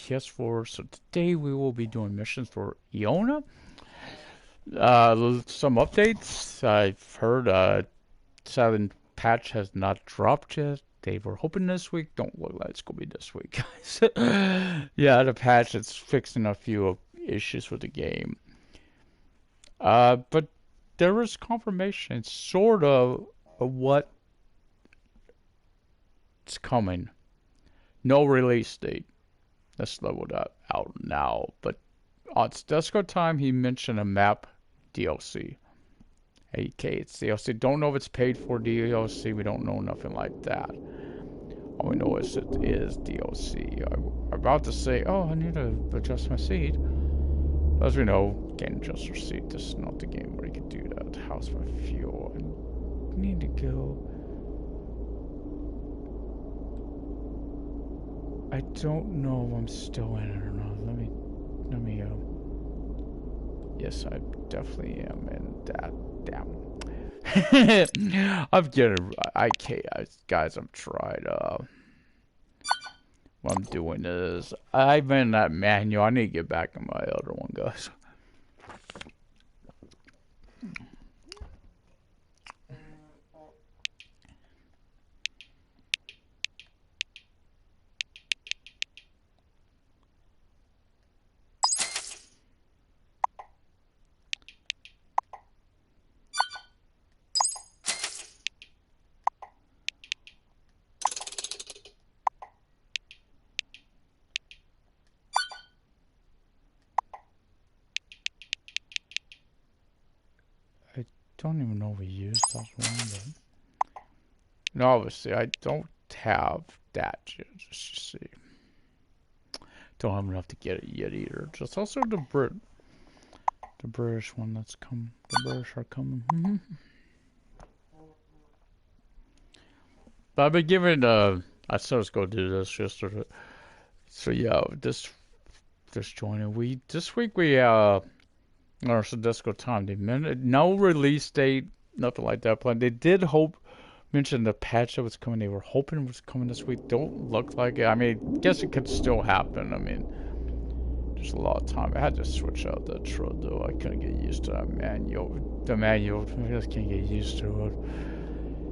PS4. So today we will be doing missions for Iona. Some updates. I've heard silent patch has not dropped yet. They were hoping this week. Don't look like it's gonna be this week, guys. Yeah, the patch is fixing a few issues with the game. But there is confirmation, sort of what's coming. No release date. Let's level that out now. But on Disco time, he mentioned a map DLC. 8K, it's DLC. Don't know if it's paid for DLC. We don't know nothing like that. All we know is it is DLC. I'm about to say, oh, I need to adjust my seat. As we know, can't adjust your seat. This is not the game where you can do that. How's my fuel? I need to go. I don't know if I'm still in it or not. Let me, yes, I definitely am in that. Damn. I'm getting, guys, I'm trying, what I'm doing is, I'm in that manual. I need to get back in my other one, guys. Don't even know if we used that one, but no, obviously I don't have that yet. Just see, don't have enough to get it yet either. Just also the British one that's come. The British are coming. But I've been given I said I was gonna do this yesterday. So yeah, this joining this week we or Sadisco time. They no release date, nothing like that planned. They did mention the patch that was coming. They were hoping it was coming this week. Don't look like it. I mean, guess it could still happen. I mean, there's a lot of time. I had to switch out that TRUD though. I couldn't get used to that manual. The manual, I just can't get used to it.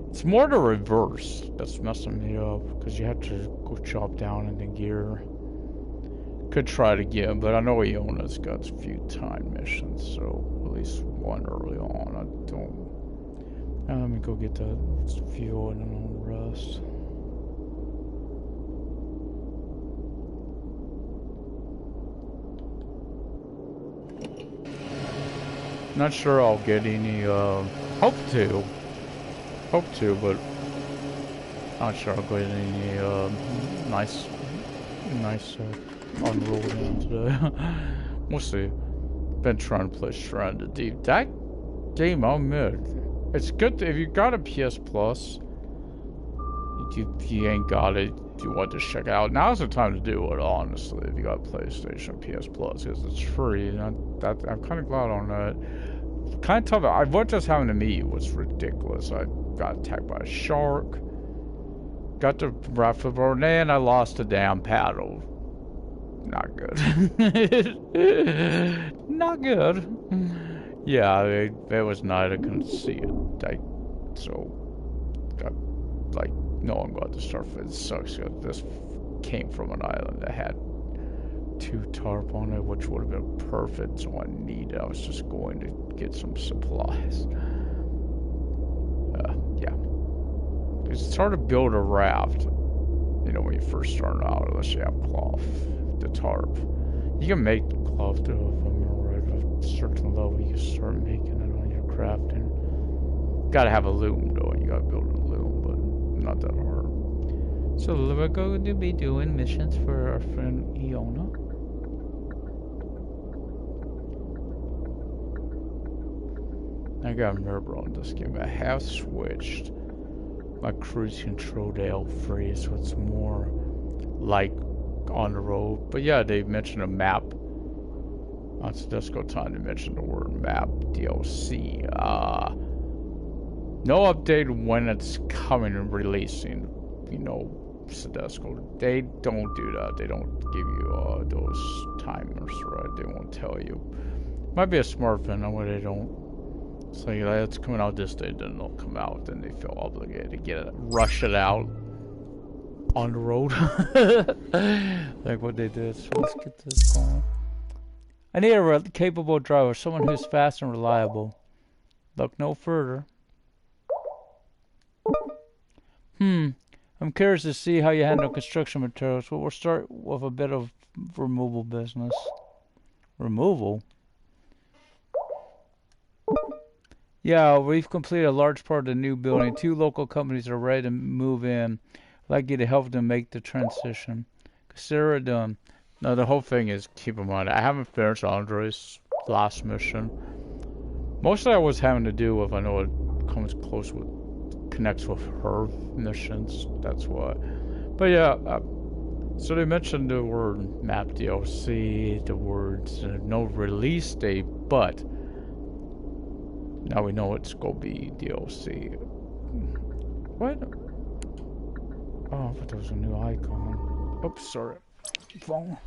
It's more the reverse that's messing me up because you have to go chop down and then gear. Could try it again, but I know Iona's got a few time missions, so at least one early on. I don't. Now let me go get that fuel and then I'll rest. Not sure I'll get any. Hope to, but not sure I'll get any nice. Unrolled in today. We'll see. Been trying to play Shrine to Deep. That game, I'll admit, it's good if you got a PS Plus. If you ain't got it, you want to check it out. Now's the time to do it, honestly. If you got PlayStation PS Plus, because it's free, and I'm kind of glad on that. Kind of tough. What just happened to me was ridiculous. I got attacked by a shark. Got the raffle board, and I lost the damn paddle. Not good. Not good. Yeah, it was night. I couldn't see it. No one got the surface. It sucks because this came from an island that had 2 tarp on it, which would have been perfect. So I was just going to get some supplies. Yeah. It's hard to build a raft, you know, when you first start out, unless you have cloth. The tarp. You can make cloth too if I'm right. At a certain level, you start making it on your crafting. Gotta have a loom though, and you gotta build a loom, but not that hard. So we're going to be doing missions for our friend Iona. I gotta remember on this game, I have switched my cruise control to L3, so it's more like on the road. But yeah, they mentioned a map. On Sadisco time, they mentioned the word map DLC. No update when it's coming and releasing. You know, Sadisco, they don't do that. They don't give you tell you. Might be a smart vendor where they don't say like, it's coming out this day, then they'll come out, then they feel obligated to get it, rush it out on the road. Like what they did. So let's get this going. I need a capable driver, someone who's fast and reliable. Look no further. I'm curious to see how you handle construction materials. Well, we'll start with a bit of removal business. Removal? Yeah, we've completed a large part of the new building. 2 local companies are ready to move in. I'd like you to help them make the transition. Consider it done. No, the whole thing is, keep in mind, I haven't finished Andre's last mission. Most of that was having to do with, I know it comes close with, connects with her missions, that's why. But yeah, so they mentioned the word map DLC, the words, no release date, but now we know it's gonna be DLC. What? Oh, but there was a new icon. Oops, sorry. Phone.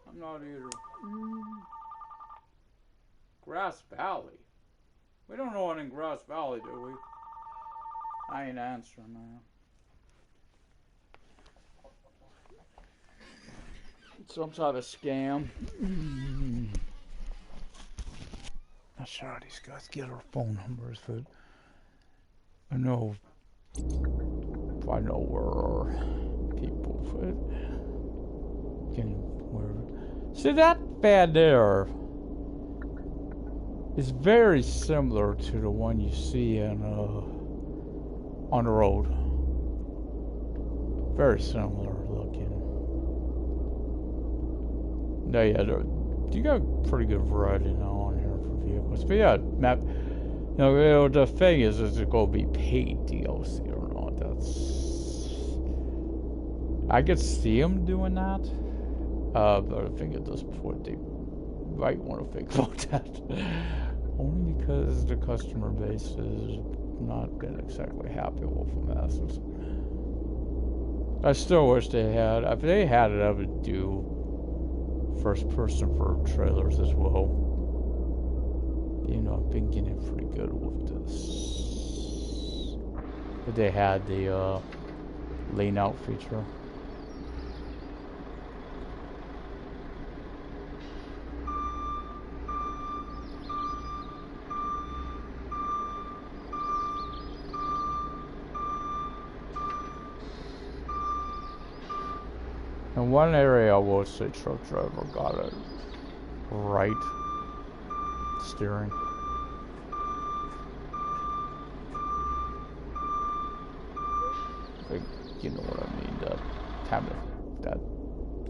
I'm not either. Grass Valley? We don't know one in Grass Valley, do we? I ain't answering that. Some type of scam. Not sure how these guys get our phone numbers, but I know if I know where our people can where. See that fan there is very similar to the one you see in on the road. Very similar looking. No, yeah, you got pretty good variety now on here for vehicles. But yeah, map. The thing is it going to be paid DLC or not? I could see them doing that. But I think at this point they might want to think about that. Only because the customer base has not been exactly happy with them asses. I still wish they had. If they had it, I would do first person for trailers as well. You know, I've been getting pretty good with this. But they had the lean out feature. In one area, I will say truck driver got it right. Steering. Like, you know what I mean?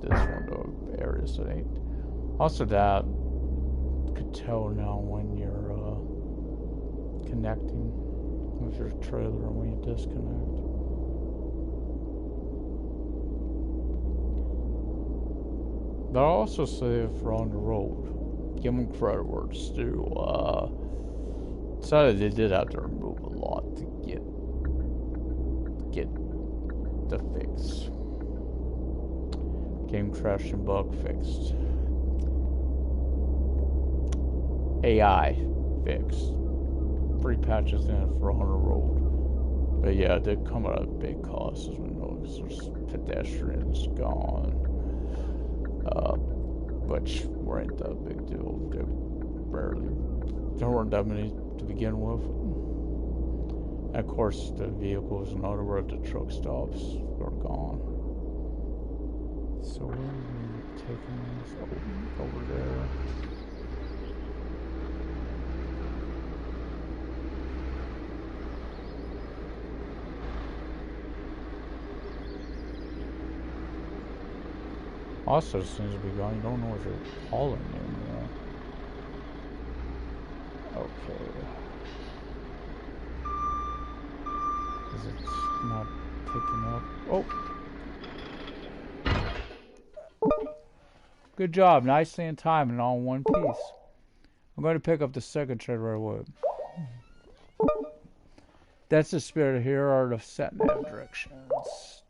This one of the areas that ain't. Also, that could tell now when you're connecting with your trailer and when you disconnect. But I'll also say if we're on the road, give them credit where it's due. Decided they did have to remove a lot to get the fix. Game crash and bug fixed. AI fixed. 3 patches in for on the road. But yeah, it did come at a big cost as we know, because there's pedestrians gone. Which weren't that big deal. There weren't that many to begin with. And of course, the vehicles and all where the truck stops are gone. So where are we taking this? Over there. Also, as soon as we go, you don't know if you're hauling anymore. Okay. Because it's not picking up. Oh! Good job. Nicely in time and all in one piece. I'm going to pick up the second trade right away. That's the spirit. Here are the set nav directions.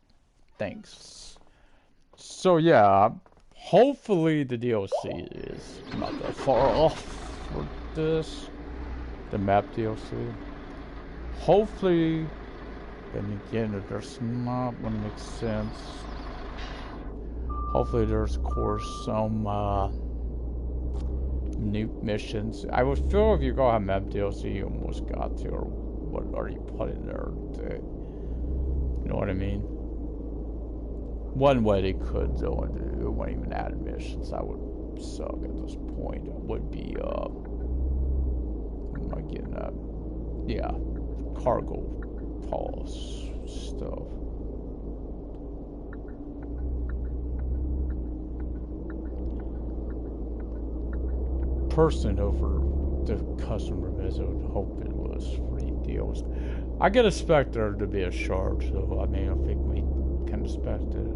Thanks. So yeah, hopefully the DLC is not that far off for this. The map DLC. Hopefully, then again, if there's not, wouldn't make sense. Hopefully there's, of course, some new missions. I would feel if you go have map DLC, you almost got to, or what are you putting there? You know what I mean? One way they could, though, and it wouldn't even add missions. That would suck at this point. It would be, I'm not getting that. Yeah, cargo pause stuff. Person over the customer visit, I would hope it was free deals. I can expect there to be a charge, so I mean, I think we can expect it.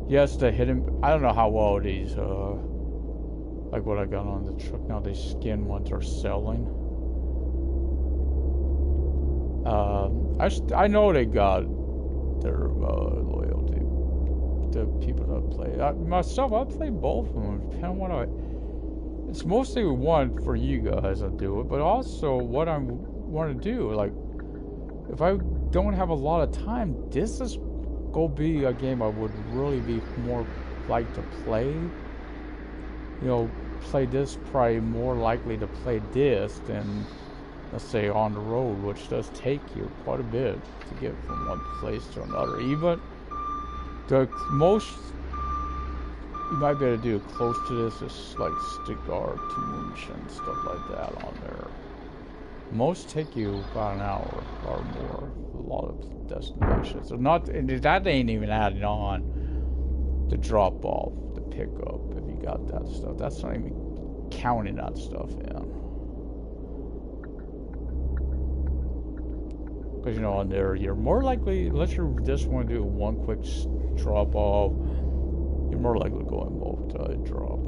Yes, the hidden. I don't know how well these, like what I got on the truck now, these skin ones are selling. I know they got their loyalty. The people that play. Myself, I play both of them. Depending on what it's mostly one for you guys to do it, but also what I want to do. Like, if I don't have a lot of time, this is gonna be a game I would really be more like to play. You know, play this, probably more likely to play this than, let's say, on the road, which does take you quite a bit to get from one place to another. Even the most you might be able to do close to this is like Stuttgart to Munich and stuff like that on there. Most take you about an hour or more. A lot of destinations. So not that ain't even adding on the drop off, the pickup if you got that stuff. That's not even counting that stuff in. Because you know on there you're more likely, unless you just want to do one quick drop off, you're more likely to go in multi-drop.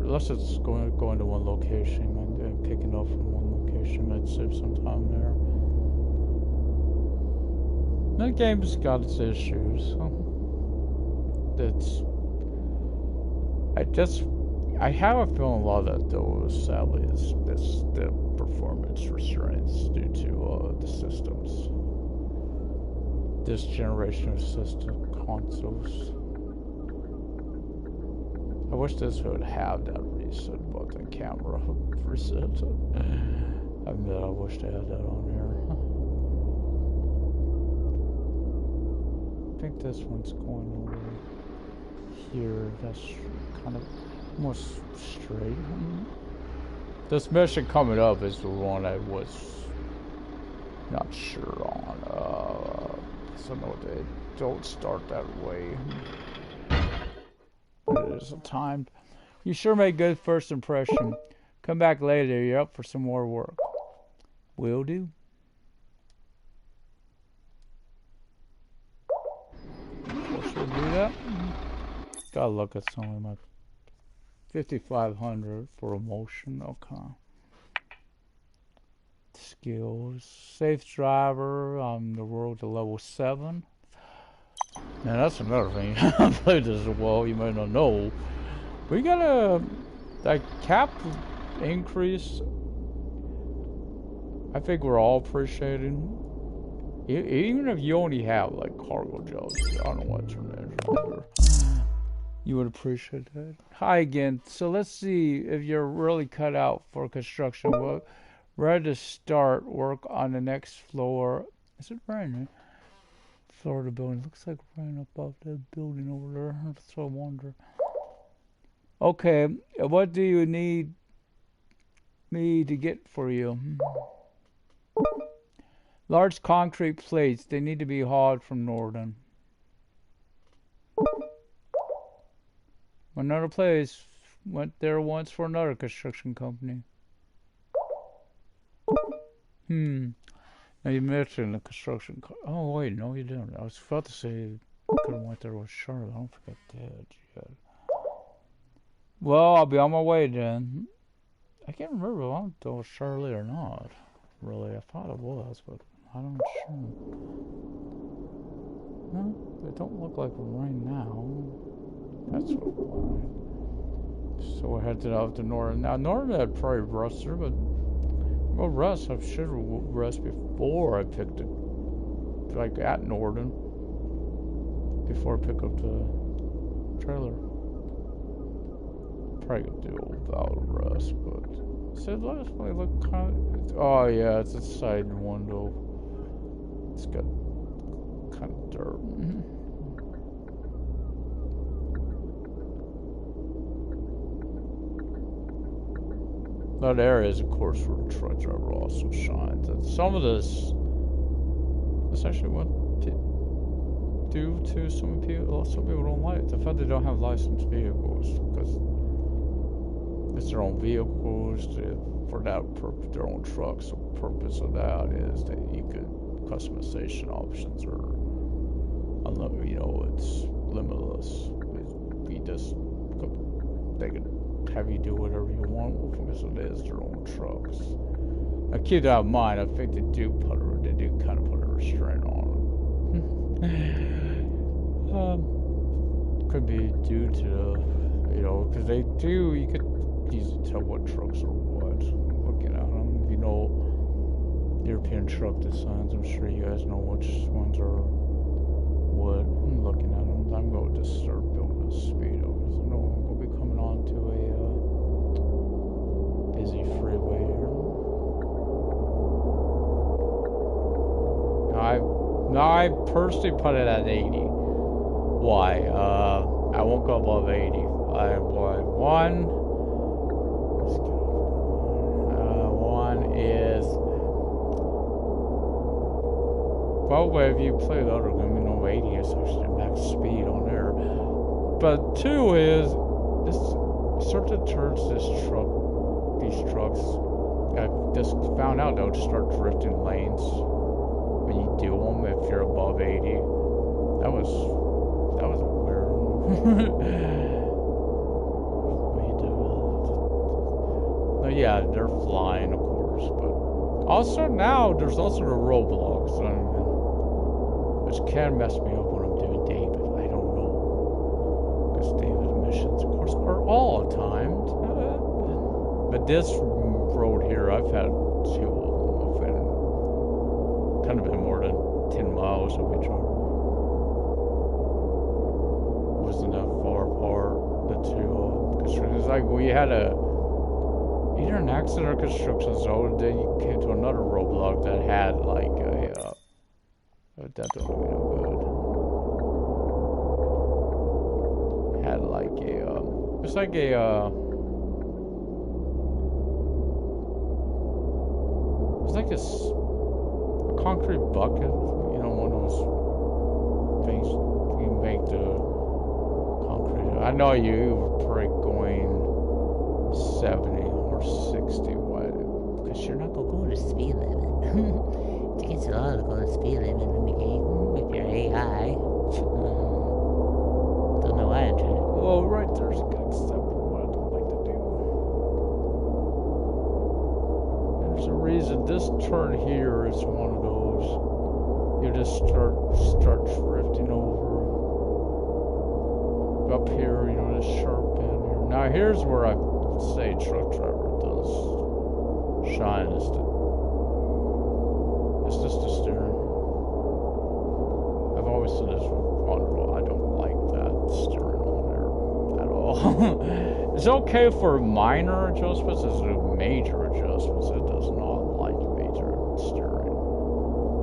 Unless it's going to one location and picking up from one location, I'd save some time there. The game's got its issues. I have a feeling a lot of that though, sadly, is the performance restraints due to the systems. This generation of system consoles. I wish this would have that reset button, camera reset. I admit I wish they had that on here. I think this one's going over here. That's kind of almost straight. This mission coming up is the one I was not sure on. So no, they don't start that way. But it is a timed. You sure made good first impression. Come back later. You're up for some more work. Will do. Should we do that? Gotta look at something like 5,500 for emotion. Okay. Skills. Safe driver. The world to level 7. Now that's another thing. I played this as well. You might not know. We got that cap increase. I think we're all appreciating. Even if you only have like cargo jobs, I don't know what your measure. You would appreciate that. Hi again. So let's see if you're really cut out for construction work. Ready to start work on the next floor. Is it raining? Floor of the building. Looks like rain above the building over there. That's what I wonder. Okay, what do you need me to get for you? Large concrete plates. They need to be hauled from Warden. Another place. Went there once for another construction company. Now you mentioned the construction. Oh wait, no, you didn't. I was about to say you could have went there with Charlotte. I don't think I did yet. Well, I'll be on my way then. I can't remember if I went to Charlotte or not. Really, I thought it was, but I don't sure. No, they don't look like right now. That's what I wanted. So we're headed out to Northern. Now, Northern had probably rust there, but well, rust. I should have rust before I picked it, like at Northern, before I pick up the trailer. Probably gonna do without rust, but so last one look kind of. Oh yeah, it's a side window. It's got kind of dirt. That area is, of course, where the truck driver also shines. And some of this actually what due to some people don't like the fact they don't have licensed vehicles, because it's their own vehicles for that purpose, their own trucks. The purpose of that is that you could customization options are, you know, it's limitless. You just they could have you do whatever you want with them because it is their own trucks. Now keep that in mind. I think they do kind of put a restraint on it. Could be due to the, you know, because they do. You could easily tell what trucks are what. Looking at them, you know, European truck designs. I'm sure you guys know which ones are what. I'm looking at them. I'm going to just start building a speedo because I know I'm going to be coming on to a busy freeway here. I personally put it at 80. Why? I won't go above 80. One is, well, if you play the other game, you know 80 is actually the max speed on there. But two is, this certain turns these trucks, I just found out they'll just start drifting lanes when you do them if you're above 80. That was weird. What you do? No, yeah, they're flying, of course, but also now there's also the roadblocks, which can mess me up when I'm doing David. I don't know, because David missions, of course, are all timed. But this road here, I've had two of them, kind of been more than 10 miles of each other. Wasn't that far apart, the two constructions. It's like we had either an accident or construction zone, then you came to another roadblock that had like that don't really no good. Had like it's like it's like a concrete bucket, you know, one of those things you make the concrete. I know you were probably going 70 or 60, why? Because you're not going to go to speed limit. It takes a lot to go to speed limit in the game with your AI. Don't know why I'm trying to. Well, right there's a good example of what I don't like to do. There's a reason this turn here is one of those. You just start drifting over. Up here, you know, this sharp end here. Now here's where I say truck driver does shine, it's just the steering. I've always said this on road, I don't like that steering on there at all. It's okay for minor adjustments, it's major adjustments. It does not like major steering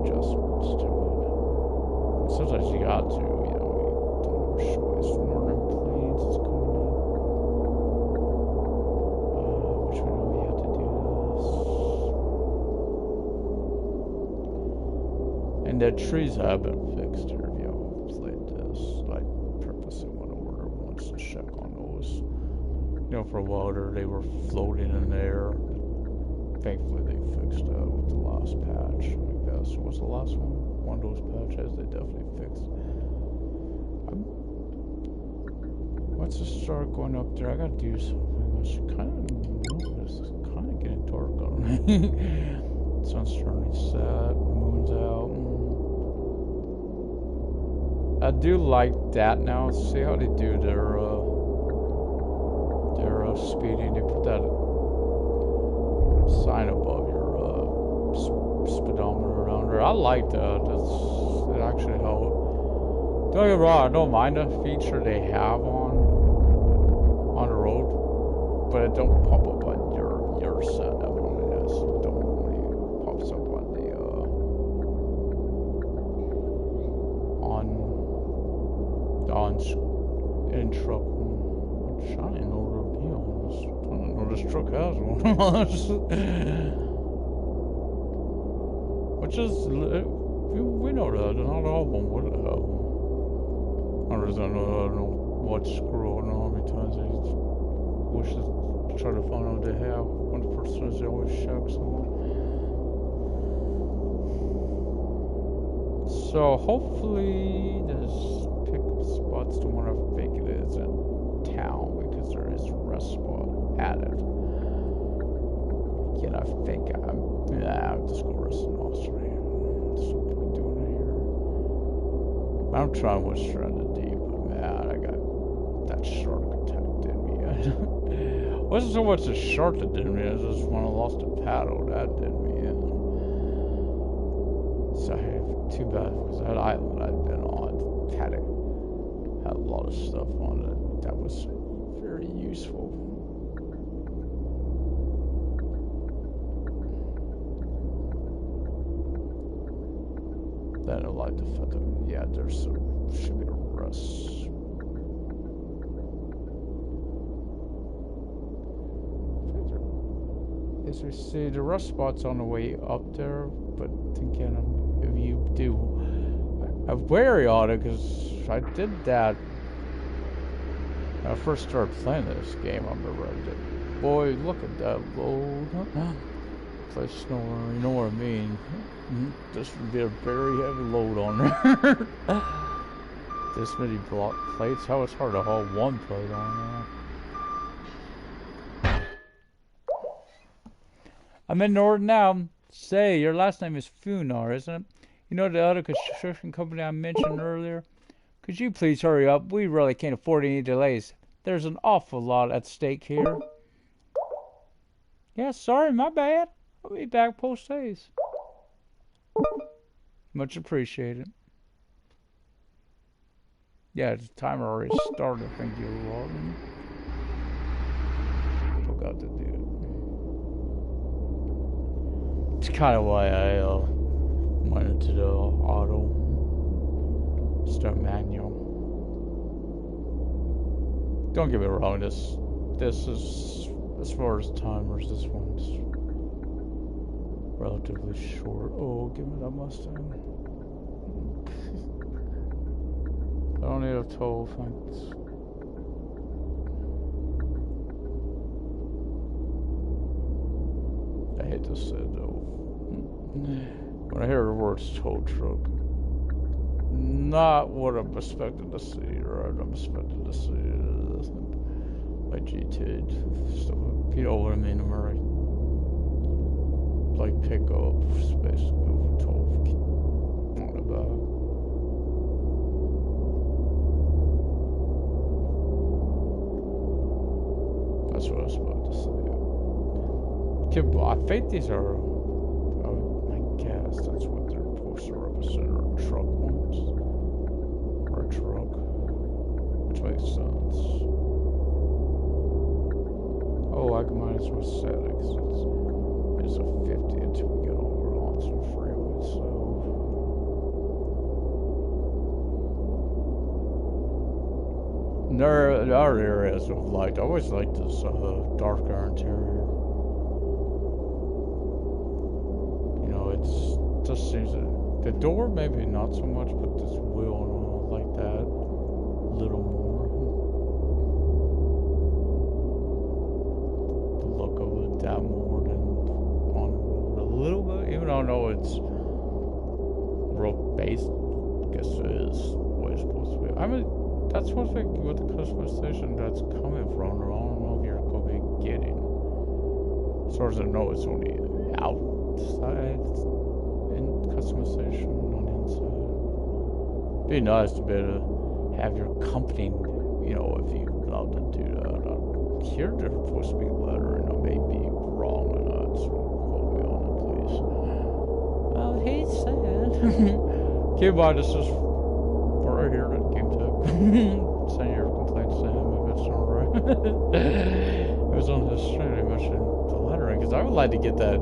adjustments to it. Sometimes you got to, you know, you don't have a choice. Northern planes is coming up. Which we know we have to do this. And the trees have been fixed here. If you haven't played this, I purposely went over there once to check on those. You know, for a while there, they were floating in the air. Thankfully, they fixed that with the last patch. I guess it was the last one. One of those patches they definitely fixed. Once I start going up there, I gotta do something. I should kind of move. This is kind of getting dark on me. Sun's turning sad. comes out. I do like that now. See how they do their speeding. They put that sign above your speedometer around there. I like that. It actually helps. Don't get me wrong, I don't mind the feature they have on the road, but it don't pop up on your set. That one it is. It don't when it pops up on the in truck. I didn't know there would be on this. I didn't know this truck has one. Which is, we know that not all of them would have one. I don't know what screw. I don't know how many times I wish to try to find out they have. One person is always checks on. So hopefully this pickup spot's the one I think it is in town because there is a rest spot at it. Again, I think I'll just go rest in Australia. That's what we're doing here. I'm trying what's stranded deep, but man, I got that shark attacked in me. It wasn't so much the shark that did me, it was just when I lost the paddle that did me in. So too bad because that island I'd been on had a lot of stuff on it that was very useful. Then I like the fact that there's should be a rest. As we see, the rest spot's on the way up there, but thinking if you do, I'm wary on it because I did that when I first started playing this game. I remember I did. Boy, look at that load. Play snorer, you know what I mean? This would be a very heavy load on there. This many block plates. How it's hard to haul one plate on there. I'm in Warden now. Say, your last name is Funar, isn't it? You know the other construction company I mentioned earlier? Could you please hurry up? We really can't afford any delays. There's an awful lot at stake here. Yeah, sorry, my bad. I'll be back post haste. Much appreciated. Yeah, the timer already started. Thank you, Warden. Forgot to do it. It's kind of why I went into the auto start manual. Don't get me wrong. This is, as far as timers, this one's relatively short. Oh, give me that Mustang. I don't need a tow, thanks. I hate to say it though. When I hear the words tow truck, not what I'm expecting to see, or I'm expecting to see like GT stuff. You know what I mean? I'm right. Like pick up space over tow on the back. That's what I was about to say. I think these are, I guess that's what they're supposed to represent, are truck ones. Or a truck. Which makes sense. Oh, I might as well set it, because it's a 50 until we get over onto the freeway, so. There are areas of light. I always like this darker interior. You know, it's just seems the door maybe not so much, but this wheel and all like that a little more. The look of it that more than on the road a little bit, even though I know it's road based. I guess it is what it's supposed to be. I mean. That's one thing with the customization that's coming from, or I don't know if you're going to be getting. As far as I know, it's only outside in customization on the inside. Be nice to be able to have your company, you know, if you allowed to do that. Here there's supposed to be lettering. I may be wrong on that, so hold me on it, please. Well, he said. Keep in mind, this is right here at Game Tech. Send your complaints to him if it's not right. It was on his stream, he mentioned the lettering, because I would like to get that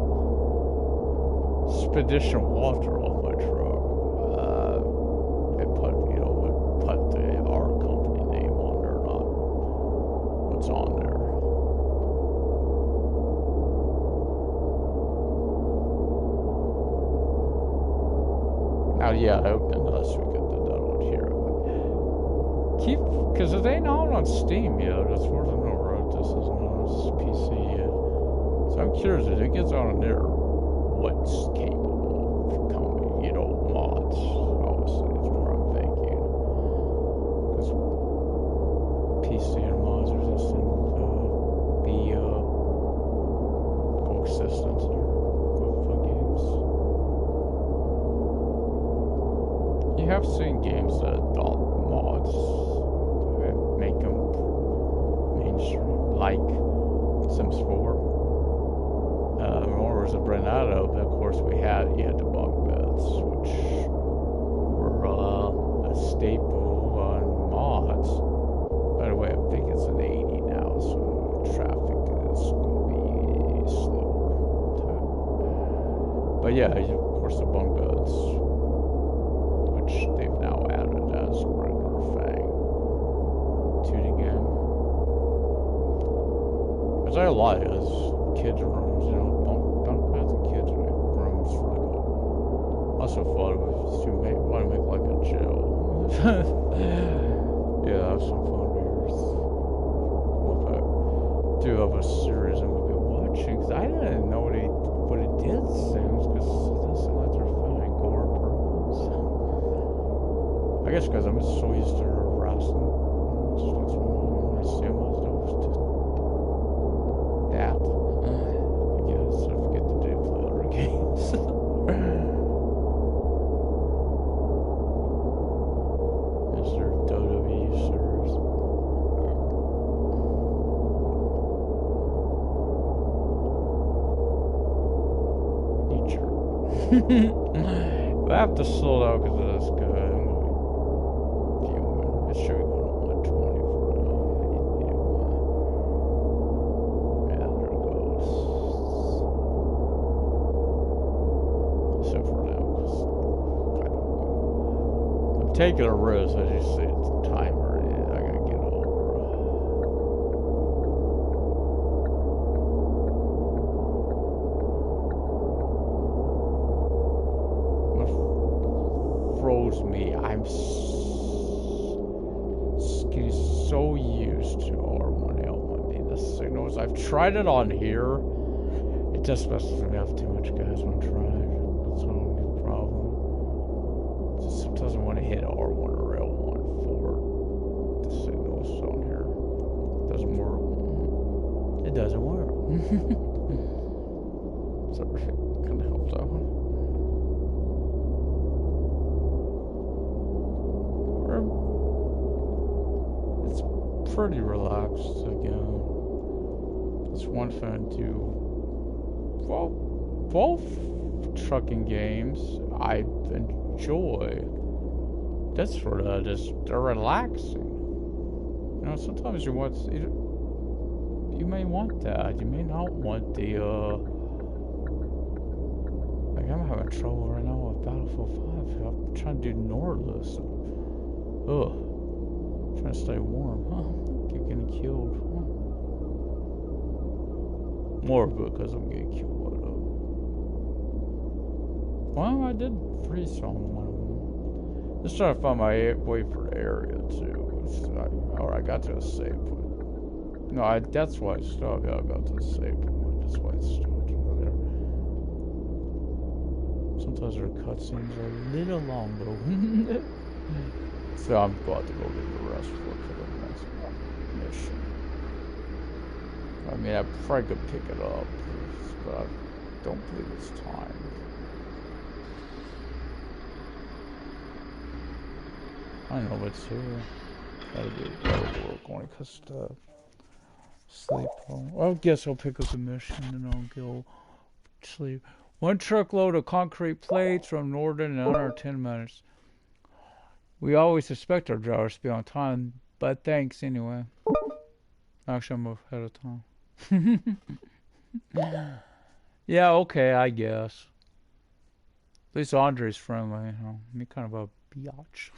Spedition Water off my truck. And put, you know, put our company name on there, not what's on there. Now, yeah, I hope unless we get the download here. Keep, because it ain't out on Steam yet. As far as I know, right? This isn't on PC yet. So I'm curious if it gets on there, what's capable of coming, you know, mods. Obviously, is what I'm thinking. Because PC and mods are just in the coexistence or fun games. You have seen games that adopt mods and make them mainstream, like Sims 4. Or was it Brenado? But of course, you had the bunk beds, which were a staple on mods. By the way, I think it's an 80 now, so traffic is going to be slow. But yeah, of course, the bunk beds, which they've now added as a regular thing to the game. Because I like it, as kids' rooms, you know, bunk beds and kids' rooms for like a, also thought it was to want to make like a jail. Yeah, have some fun here. Well, I do have a series I'm going to be watching, because I didn't know what it did Sims, because it doesn't seem like they're filming gore programs. I guess because I'm so used to wrestling. That's why I see myself just that. I guess I forget to do play other games. Is there WWE series? Nature. I have to slow down because of this guy. It should be going on 120 for now. Yeah, there it goes. Except for now, because I don't know. I'm taking a risk, as you see, it's a timer, and I gotta get over. What froze me? I'm getting so used to R1L1. The signals. I've tried it on here. It just messes me up too much, guys, when I try. That's not a problem. Just sometimes I want to hit R1 or L1 for the signals on here. It doesn't work. It doesn't work. Sorry, couldn't help that one. It's pretty relaxed again. It's one thing to, well, both trucking games I enjoy. That's sort of just, they're relaxing. You know, sometimes you want, you may want that. You may not want the, like I'm having trouble right now with Battlefield 5. I'm trying to do Nordless. Ugh. Trying to stay warm, huh? Keep getting killed. Huh? More of it because I'm getting killed. Well, I did freeze on one of them. Just trying to find my way for the area too. I got to a save point. No, that's why I stopped. Yeah, I got to a save point. That's why I stopped over there. Sometimes their cutscenes are a little long though. So I'm glad to go get the rest for the next mission. I mean, I probably could pick it up, but I don't believe it's time. I know what's here. Gotta go to work only because sleep. Well, I guess I'll pick up the mission and I'll go sleep. 1 truckload of concrete plates from Warden in under 10 minutes. We always expect our drivers to be on time, but thanks anyway. Actually, I'm ahead of time. Yeah, okay, I guess. At least Andre's friendly, you know. Me kind of a biatch.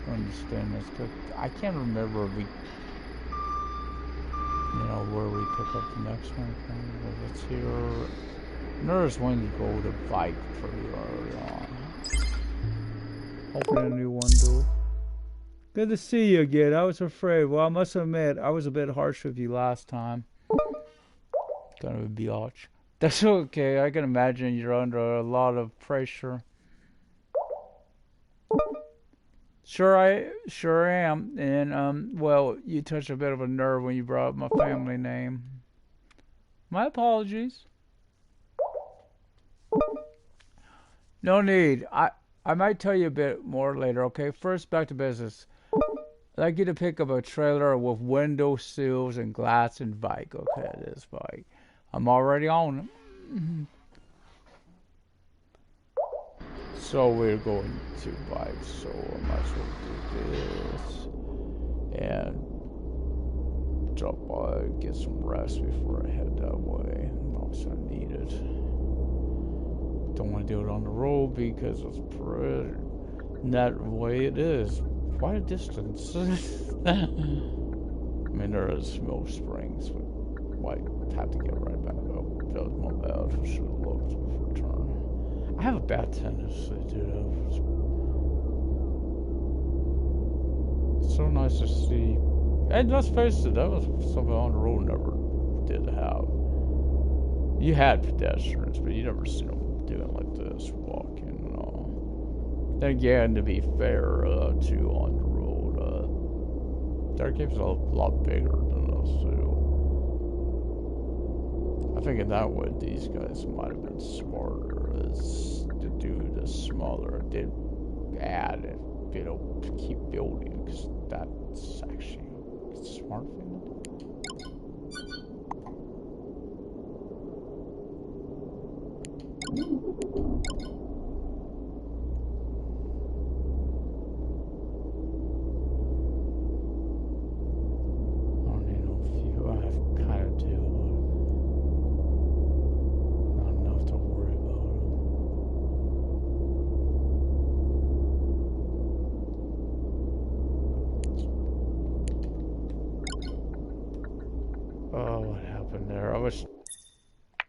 Understand this, but I can't remember if we, where we pick up the next one from. If it's here. Notice when you go to bike pretty early on. Open a new one door. Good to see you again. I was afraid. Well, I must admit, I was a bit harsh with you last time. Kind of a biatch. That's okay. I can imagine you're under a lot of pressure. Sure am. And, well, you touched a bit of a nerve when you brought up my family name. My apologies. No need. I might tell you a bit more later, okay? First, back to business. I'd like you to pick up a trailer with window sills and glass and bike. Okay, this bike. I'm already on it. So we're going to bike, so I might as well do this. And drop by, get some rest before I head that way. Also I need it. Don't want to do it on the road because it's pretty... that way it is. Quite a distance. I mean, there is Mill Springs, but might have to get right back up. That was my bad. I should have looked before turn. I have a bad tendency to do that. It's so nice to see. And let's face it, that was something on the road never did have. You had pedestrians, but you never seen them doing like this, walking. Then again, to be fair, too, on the road, their game's a lot bigger than us, too. I think in that way, these guys might have been smarter to do this smaller. They add and, keep building, because that's actually a smart thing.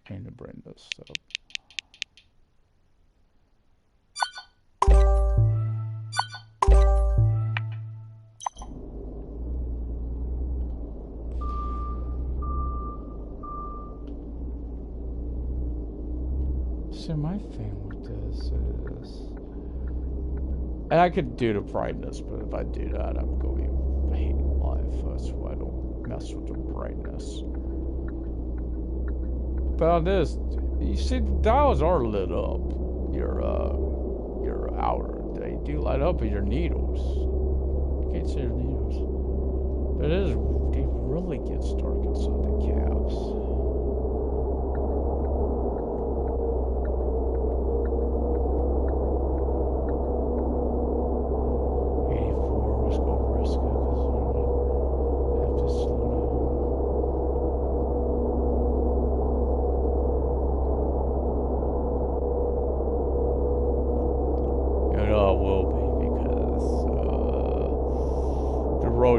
To bring this up. So my thing with this is, and I could do the brightness, but if I do that, I'm going to be hating life. That's why I don't mess with the brightness. But on this, you see the dials are lit up. Your outer, they do light up with your needles. You can't see your needles. But it really gets dark inside the cabs.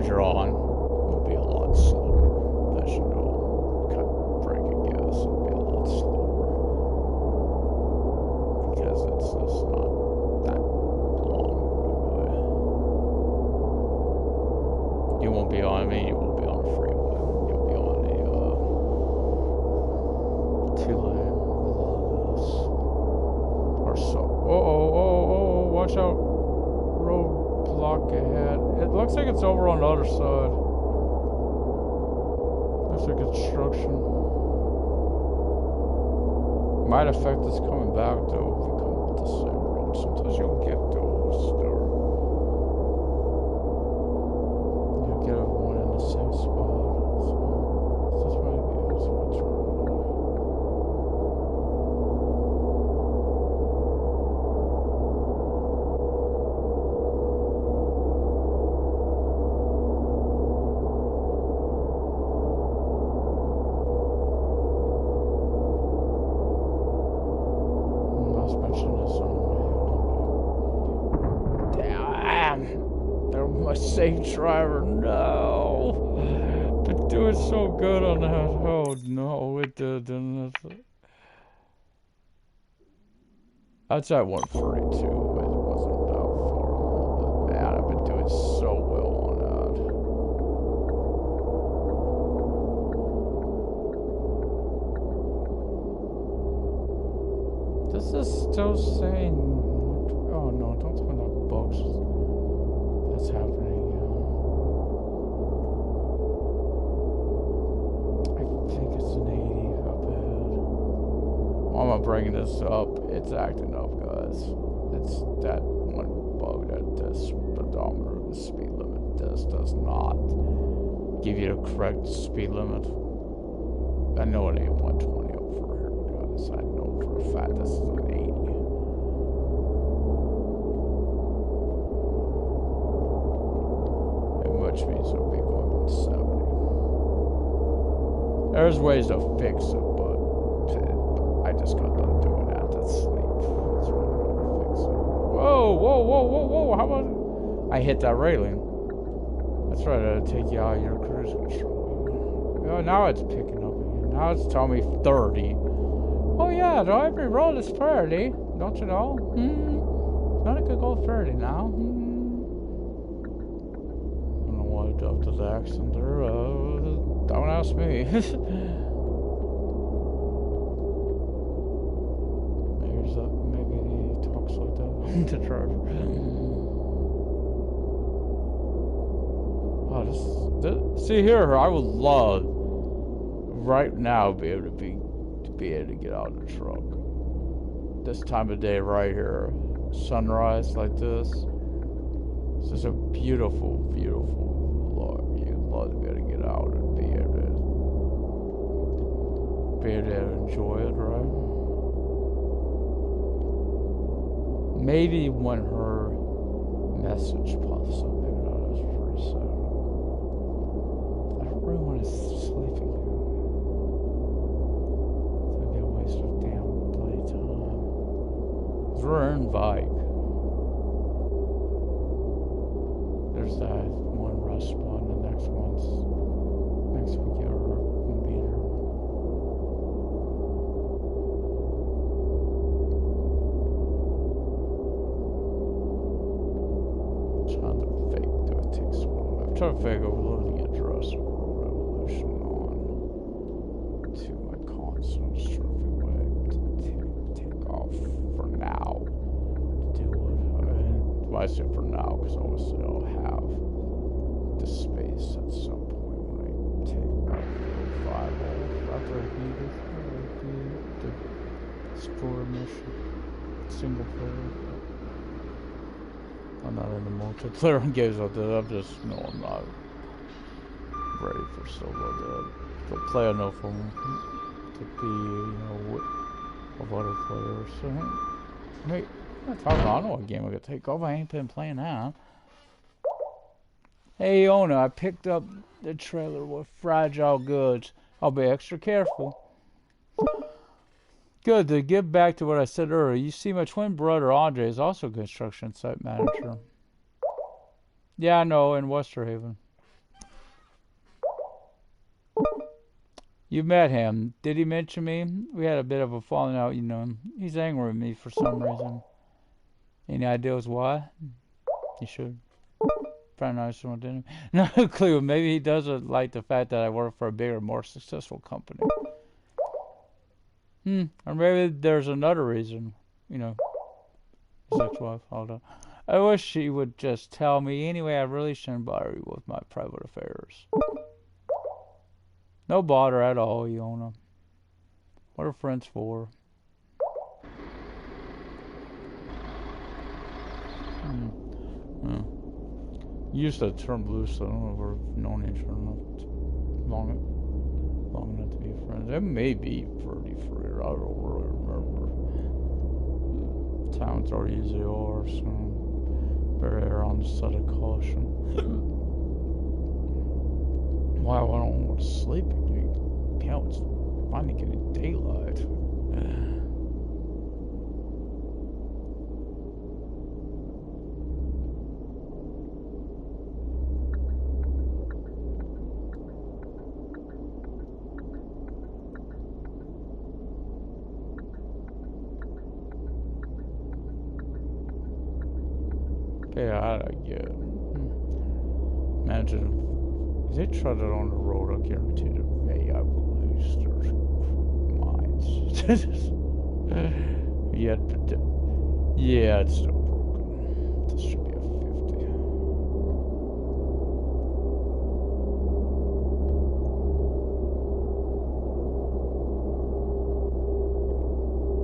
You're on will be a lot slower. As you know, cut brake and gas will be a lot slower because it's just not that long away. You won't be on. I mean, you won't be on a freeway. You'll be on a 2-lane. Or so. Oh! Watch out! Roadblock ahead. It looks like it's over on the other side. Looks like construction. Might affect us coming back though if we come up the same road. Sometimes you'll get those. You'll get everyone in the same spot. So this might be as much. Safe driver, no. Been doing so good on that. Oh no, it didn't. That's at 142. It wasn't that far. Man, I've been doing so well on that. This is still saying. Oh no, don't tell me that bugs. That's happening. Why am I bringing this up? It's acting up, guys. It's that one bug that this odometer, the speed limit, this does not give you the correct speed limit. I know it ain't 120 over here, guys. I know for a fact this is an 80. Which means it'll be going about 70. There's ways to fix it, but I just got done doing that to sleep. That's what I'm gonna fix it. Whoa, whoa, whoa, whoa, whoa! How about I hit that railing? That's right. I'll take you out of your cruise control. Oh, now it's picking up again. Now it's telling me 30. Oh yeah, though every road is 30. Don't you know? Not it could go 30 now. After the accident there, don't ask me. Maybe he talks like that. The driver. Oh, this, see here, I would love right now be able to get out of the truck. This time of day right here, sunrise like this. This is a beautiful, beautiful. You'd love to be able to get out and be able to enjoy it, right? Maybe when her message pops up, maybe that is pretty sad. I don't really want to sleep again. So I get a waste of damn bloody time. 'Cause we're in bike. There's that one rest spot, and the next week we'll be there. I'm trying to fake do it takes one. I'm trying to fake overloading a Jurassic Revolution on to my console. Just trying to figure out to take off for now to do it. I say for now because obviously I'll have the space at some point when I take my 5 after I beat the score mission, single player. I'm not in the multiplayer games like that. I'm just I'm not ready for solo. To play enough for me to be of other players. So hey. I don't know what game I could take off. I ain't been playing that. Hey, Iona, I picked up the trailer with fragile goods. I'll be extra careful. Good, to get back to what I said earlier, you see my twin brother Andre is also a construction site manager. Yeah, I know, in Westerhaven. You met him. Did he mention me? We had a bit of a falling out, He's angry with me for some reason. Any ideas why? You should. Probably nice one, didn't he? No clue. Maybe he doesn't like the fact that I work for a bigger, more successful company. Or maybe there's another reason. His ex-wife. Hold on. I wish she would just tell me. Anyway, I really shouldn't bother you with my private affairs. No bother at all, Iona. What are friends for? Used that term loosely. I don't know if we've known each other long enough to be friends. It may be pretty free. I don't really remember. Times are easy or so. Better err on the side of caution. Wow, I don't want to sleep. Hell, it's finally getting daylight. Yeah, I get it. Imagine if they tried it on the road, I guarantee the AI will lose their minds. Yet, yeah, it's still broken. This should be a 50.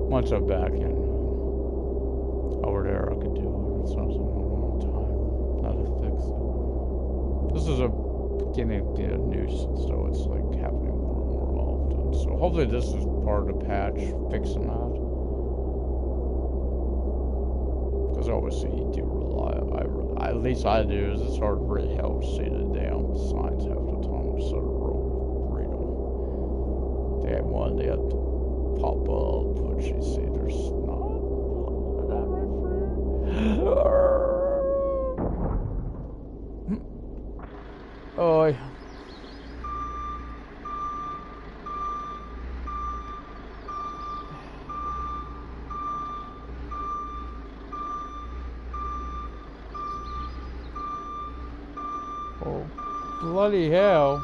Once I'm back in over there, I could do it. It's not something. This is a beginning to be a nuisance, so it's like happening more and more often. So hopefully this is part of the patch fixing that. Because obviously you do rely, at least I do, is it's hard to really help see the damn signs half the time instead of read them. They had one, they had to pop up, which you see there's not that right for you. Oi. Oh, bloody hell.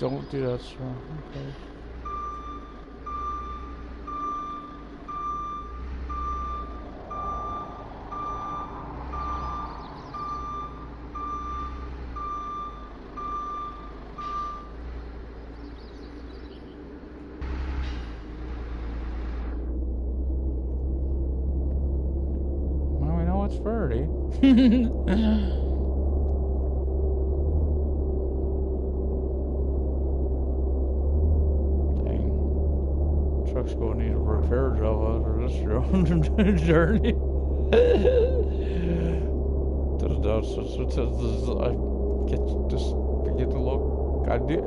Don't do that, sir. Okay. Birdie. Dang. Truck's gonna need a repair job after this journey. I get to look. I did.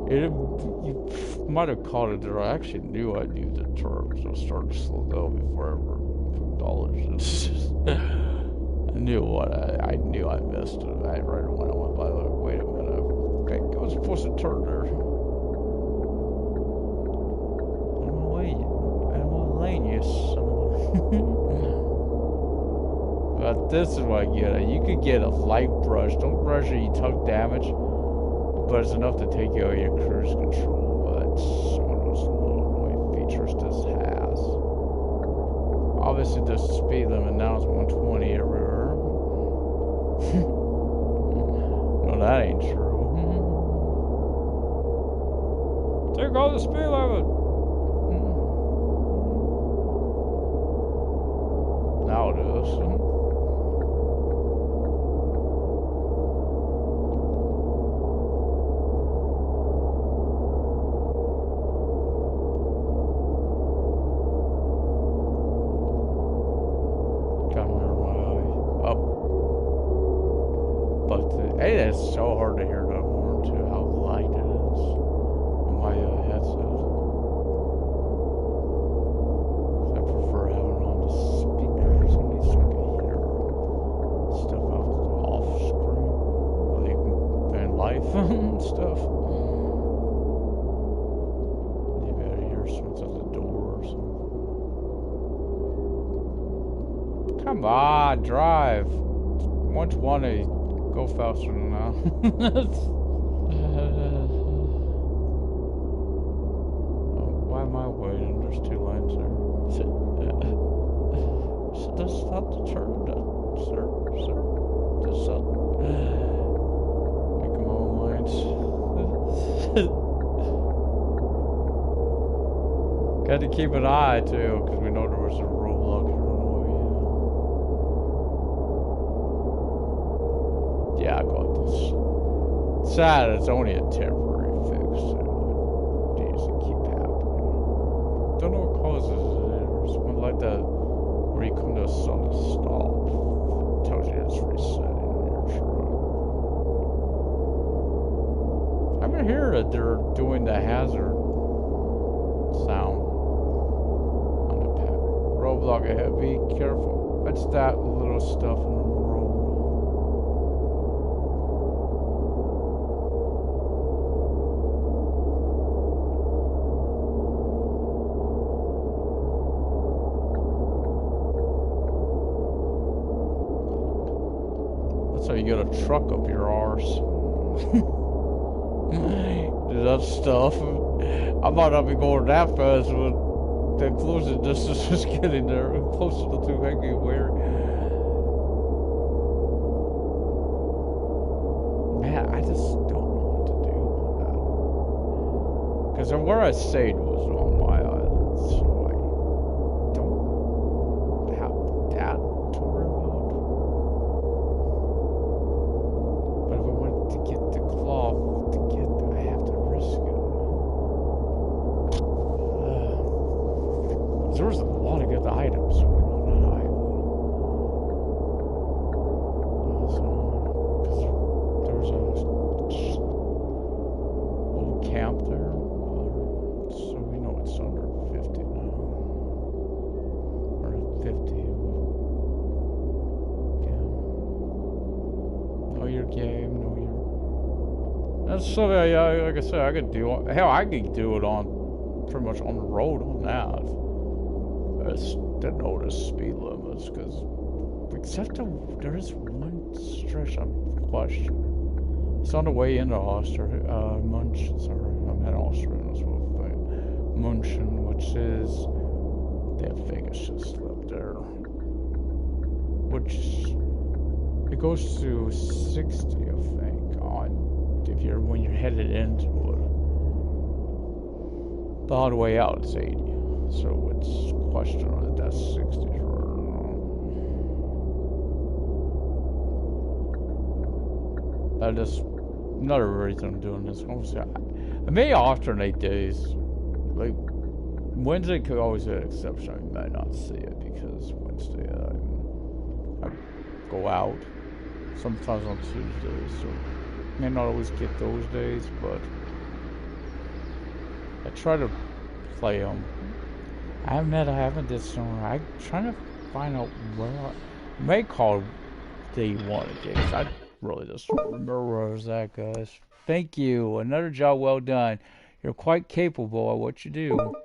You might have caught it there. I actually knew I knew the term, so I started to slow down before I ever acknowledged it. I knew I missed it. Right when I went by, like, wait a minute. Okay, I was supposed to turn there. I'm gonna lane you, son of a... But this is what I get. You could get a light brush. Don't brush it, you took damage. But it's enough to take you out of your cruise control. That's one of those little annoying features this has. Obviously, the speed limit now is 120 everywhere. No, that ain't true. Take all the speed limit. Now it is. Hey, it's so hard to hear that horn too, how light it is on my headset. I prefer having it on the speakers at least so I can hear stuff off screen. Like in life and stuff. You better hear something at the door or something. Come on, drive. 120. Go faster than that. Why am I waiting? There's 2 lanes there. So that's not the turn, sir. This make them all lanes. Gotta keep an eye too, because we know there was a Roblox runaway. Yeah, I got this. Sad, it's only a temporary fix. So it needs to keep happening. Don't know what causes it. There's one like that where you come to a sudden stop. It tells you it's resetting your truck. I can hear that they're doing the hazard sound on the pad. Roadblock ahead, be careful. That's that little stuff in the road. That's how you get a truck up your arse. Do that stuff. I might not be going that fast, but the closer distance is getting there, closer to 2 hanging where. Man, I just don't know what to do with that. Because where I stayed was on my island, so I don't have that to worry about. But if I wanted to get the cloth to get there, I have to risk it. There was a lot of good items on that island. Because there was a old camp there. So we know it's under 50 now. Or 50. Yeah. Know your game, know your... That's something, like I said, I could do... Hell, I could do it on... Pretty much on the road on that. I didn't notice speed limits because, except there is one stretch I'm questioning. It's on the way into Munchen, sorry, I'm at Austria as well, but Munchen, which is that Vegas just up there, which it goes to 60, I think, on if you're when you're headed into it. But on the way out, it's 80. So it's questionable if that's 60s or not. I just, another reason I'm doing this, I may alternate days. Like, Wednesday could always be an exception. I might not see it because Wednesday I go out. Sometimes on Tuesdays, so I may not always get those days, but I try to play them. I haven't did somewhere. I'm trying to find out where I may call day one again. I really just remember where I was at, guys. Thank you. Another job well done. You're quite capable of what you do.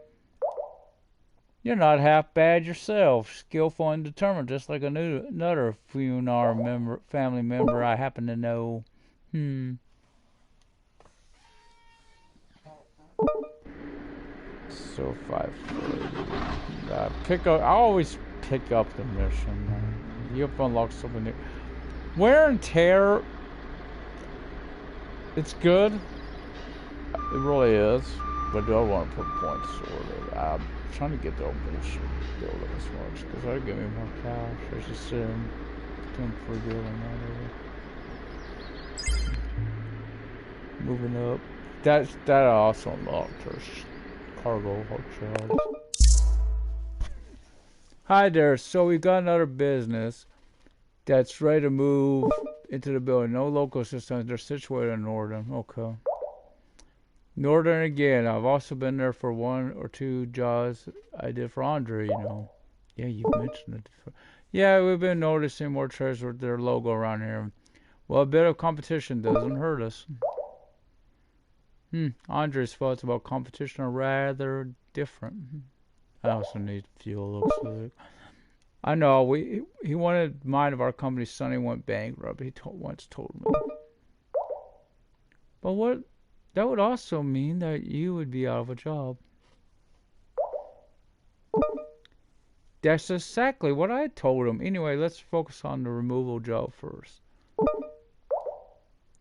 You're not half bad yourself. Skillful and determined, just like another Funar family member I happen to know. So 5:30. I always pick up the mission, man. You have to unlock something new. Wear and tear. It's good. It really is. But do I want to put points toward it? I'm trying to get the bullshit build up as much because that'll give me more cash. I just assume doing pretty good on that area. Moving up. That also unlocked her cargo hotels. Hi there. So we've got another business that's ready to move into the building. No local systems. They're situated in Warden. Okay. Northern again. I've also been there for 1 or 2 jobs I did for Andre, you know. Yeah, you've mentioned it before. Yeah, we've been noticing more trailers with their logo around here. Well, a bit of competition doesn't hurt us. Andre's thoughts about competition are rather different. I also need fuel, looks like. I know, he wanted mine if our company's Sonny went bankrupt, he once told me. But that would also mean that you would be out of a job. That's exactly what I told him. Anyway, let's focus on the removal job first.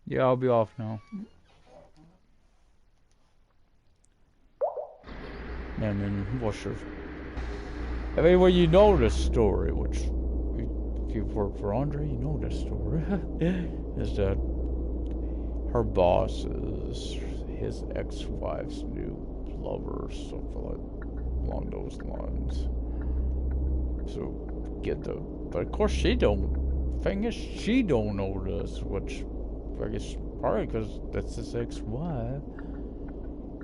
Yeah, I'll be off now. I mean, what's your... I mean, well, you know this story, which... If you've worked for Andre, you know this story. Is that her boss is his ex-wife's new lover, something like along those lines. So, get the... But of course she don't... Thing is, she don't know this, which... I guess probably because that's his ex-wife.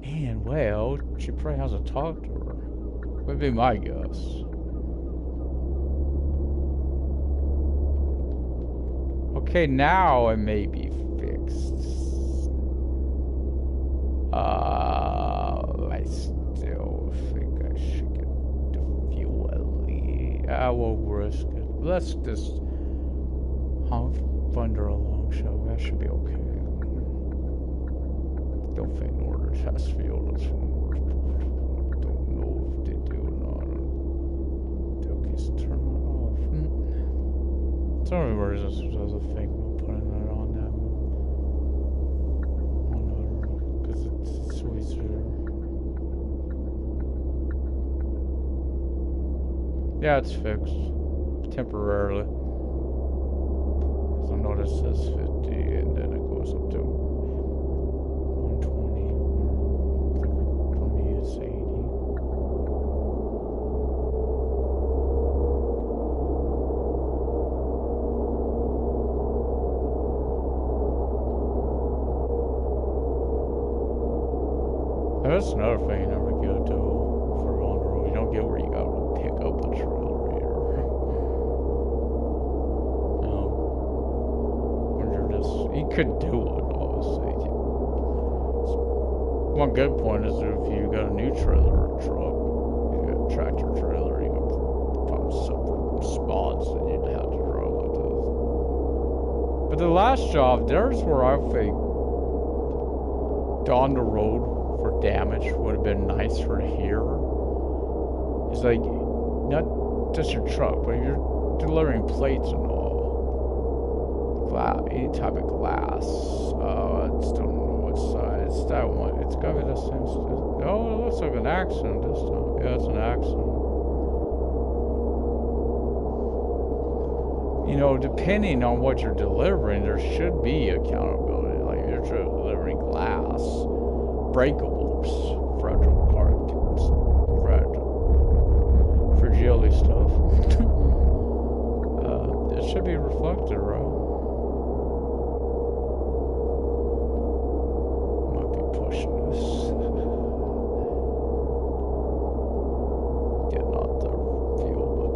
And, well, she probably hasn't talked to her. Would be my guess. Okay, now it may be fixed. I still think I should get the fuel. I won't risk it. Let's just thunder along, shall we? That should be okay. Don't think order test field is don't know if they do or not. Okay, so turn it off. Tell me where this does a thing we're putting it on that one. Because it's so easier. Yeah, it's fixed. Temporarily. So notice it says 50 and then it goes up to 120. For me it's 80. That's another thing you never get to for on the road. You don't get where you gotta pick up the trailer here. When you're just, you could do it, obviously. One good point is if you got a new trailer or truck, you got a tractor trailer, you got find separate spots that you'd have to drive like this. But the last job, there's where I think down the road for damage would have been nicer to hear. It's like, not just your truck, but you're delivering plates and all. Glass, any type of glass. I just don't know what side. It's that one. It's gotta be the same. Oh, it looks like an accident this time. Yeah, it's an accident. You know, depending on what you're delivering, there should be accountability. Like, if you're delivering glass, breakables, fragile parts, fragile stuff. It should be reflected, right? Might be pushing this. Yeah, not the fuel, but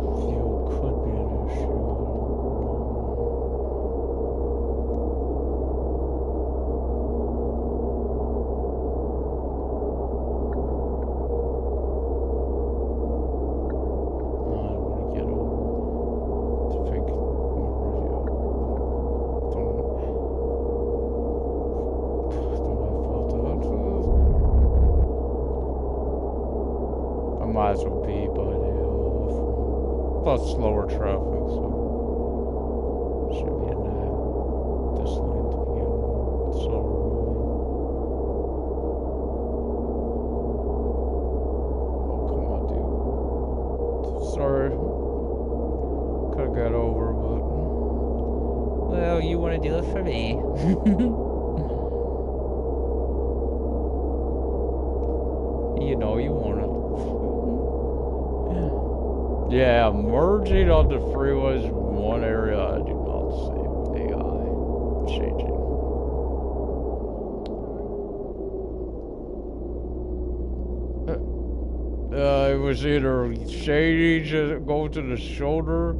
the fuel could be an issue. Might as well be by the plus slower traffic, so should be in this lane to begin with. Slower moving. Oh, come on, dude. Sorry. Could have got over, but well, you want to do it for me. You know you want it. Yeah, merging onto freeways in one area, I do not see AI changing. It was either shading to go to the shoulder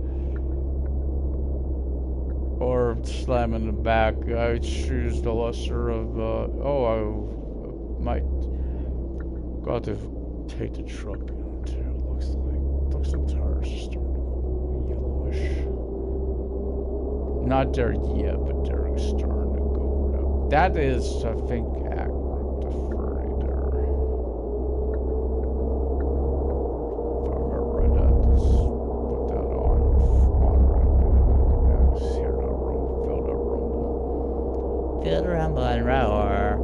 or slamming the back. I choose the lesser of, I might got to take the truck out too. Looks like the tires are starting to go yellowish. Not there yet, but they're starting to go. That is, I think, accurate to 30 there. If I remember right, I just put that on right now. Yeah, just hear that rumble, feel that rumble. Feel the rumble and roar.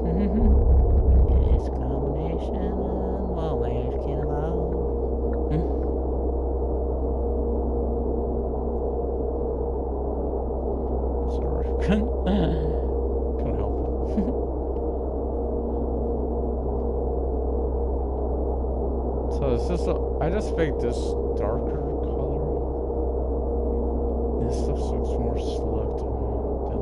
Can't help it. So is this I just make this darker color. This stuff looks more select than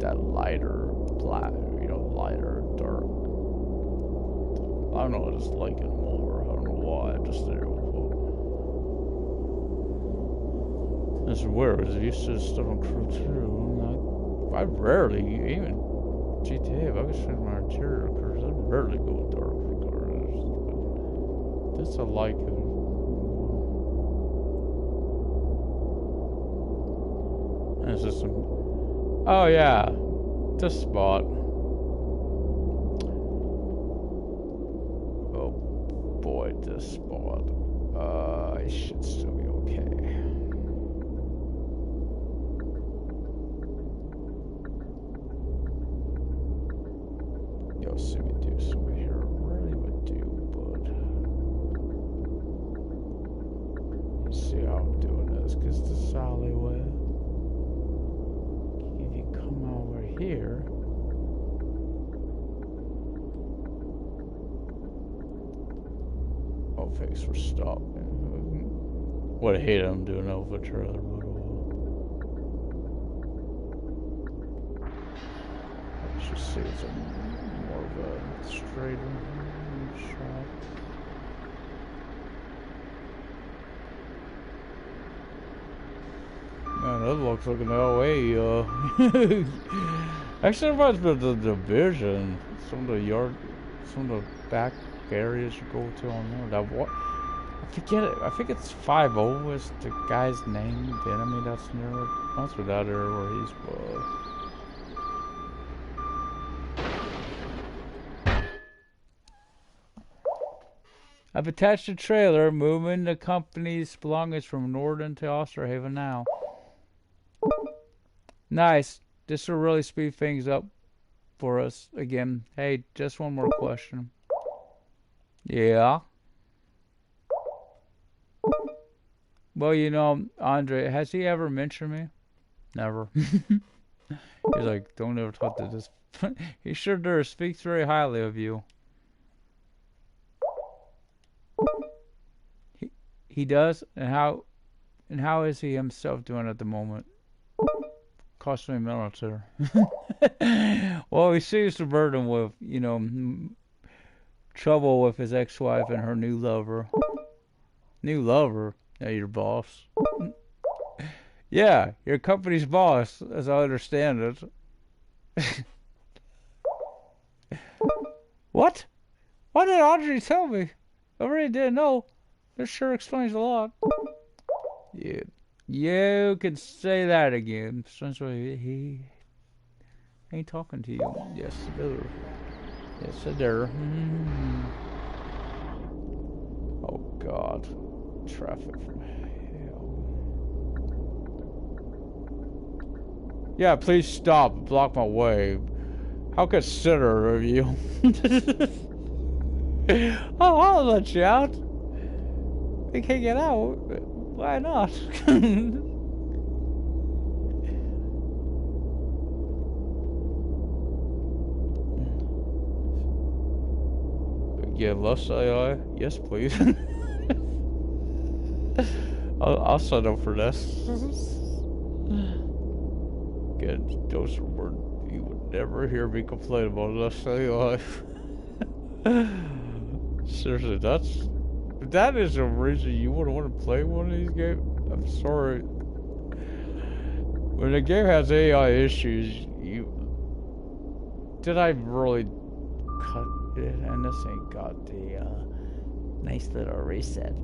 that lighter black, you know, lighter dark. I don't know, I just like it more. I don't know why, I just did it. It's weird, because I used to stuff on Crew 2. I rarely, even GTA, if I could change my interior colors, I'd rarely go with dark colors. But this I like it. And it's just some. Oh, yeah. This spot. Oh, boy, this spot. I should still be okay. You'll see me do some here. Really would do, but you see how I'm doing this, because this alleyway. If you come over here, oh, thanks for stopping. What I hate I'm doing over the trailer, but let's just see it's more of a straighter shot. Man, that looks like an LA, actually it reminds me of the Division. Some of the back areas you go to on there. That what? I forget it. I think it's 5-0 is the guy's name, the enemy that's near. That's with that area where he's I've attached a trailer moving the company's belongings from Warden to Osterhaven now. Nice. This will really speed things up for us again. Hey, just one more question. Yeah. Well, you know, Andre, has he ever mentioned me? Never. He's like, don't ever talk to this. He sure does. Speaks very highly of you. He does? And how is he himself doing at the moment? Costing me military. Well, he seems to burden with, you know, trouble with his ex-wife and her new lover. New lover? Yeah, your boss. Yeah, your company's boss, as I understand it. What? Why did Audrey tell me? I really didn't know. This sure explains a lot. Yeah. You can say that again. Essentially, he ain't talking to you. Yes, sir. Yes, sir. Oh, God. Traffic from hell. Yeah, please stop. Block my way. How considerate of you. Oh, I'll let you out. We can't get out. Why not? Yeah, let's say yes, please. I'll sign up for this. Again, those are words you would never hear me complain about. Let's say seriously, that is a reason you wouldn't want to play one of these games. I'm sorry. When a game has AI issues, did I really cut it? And this ain't got the nice little reset.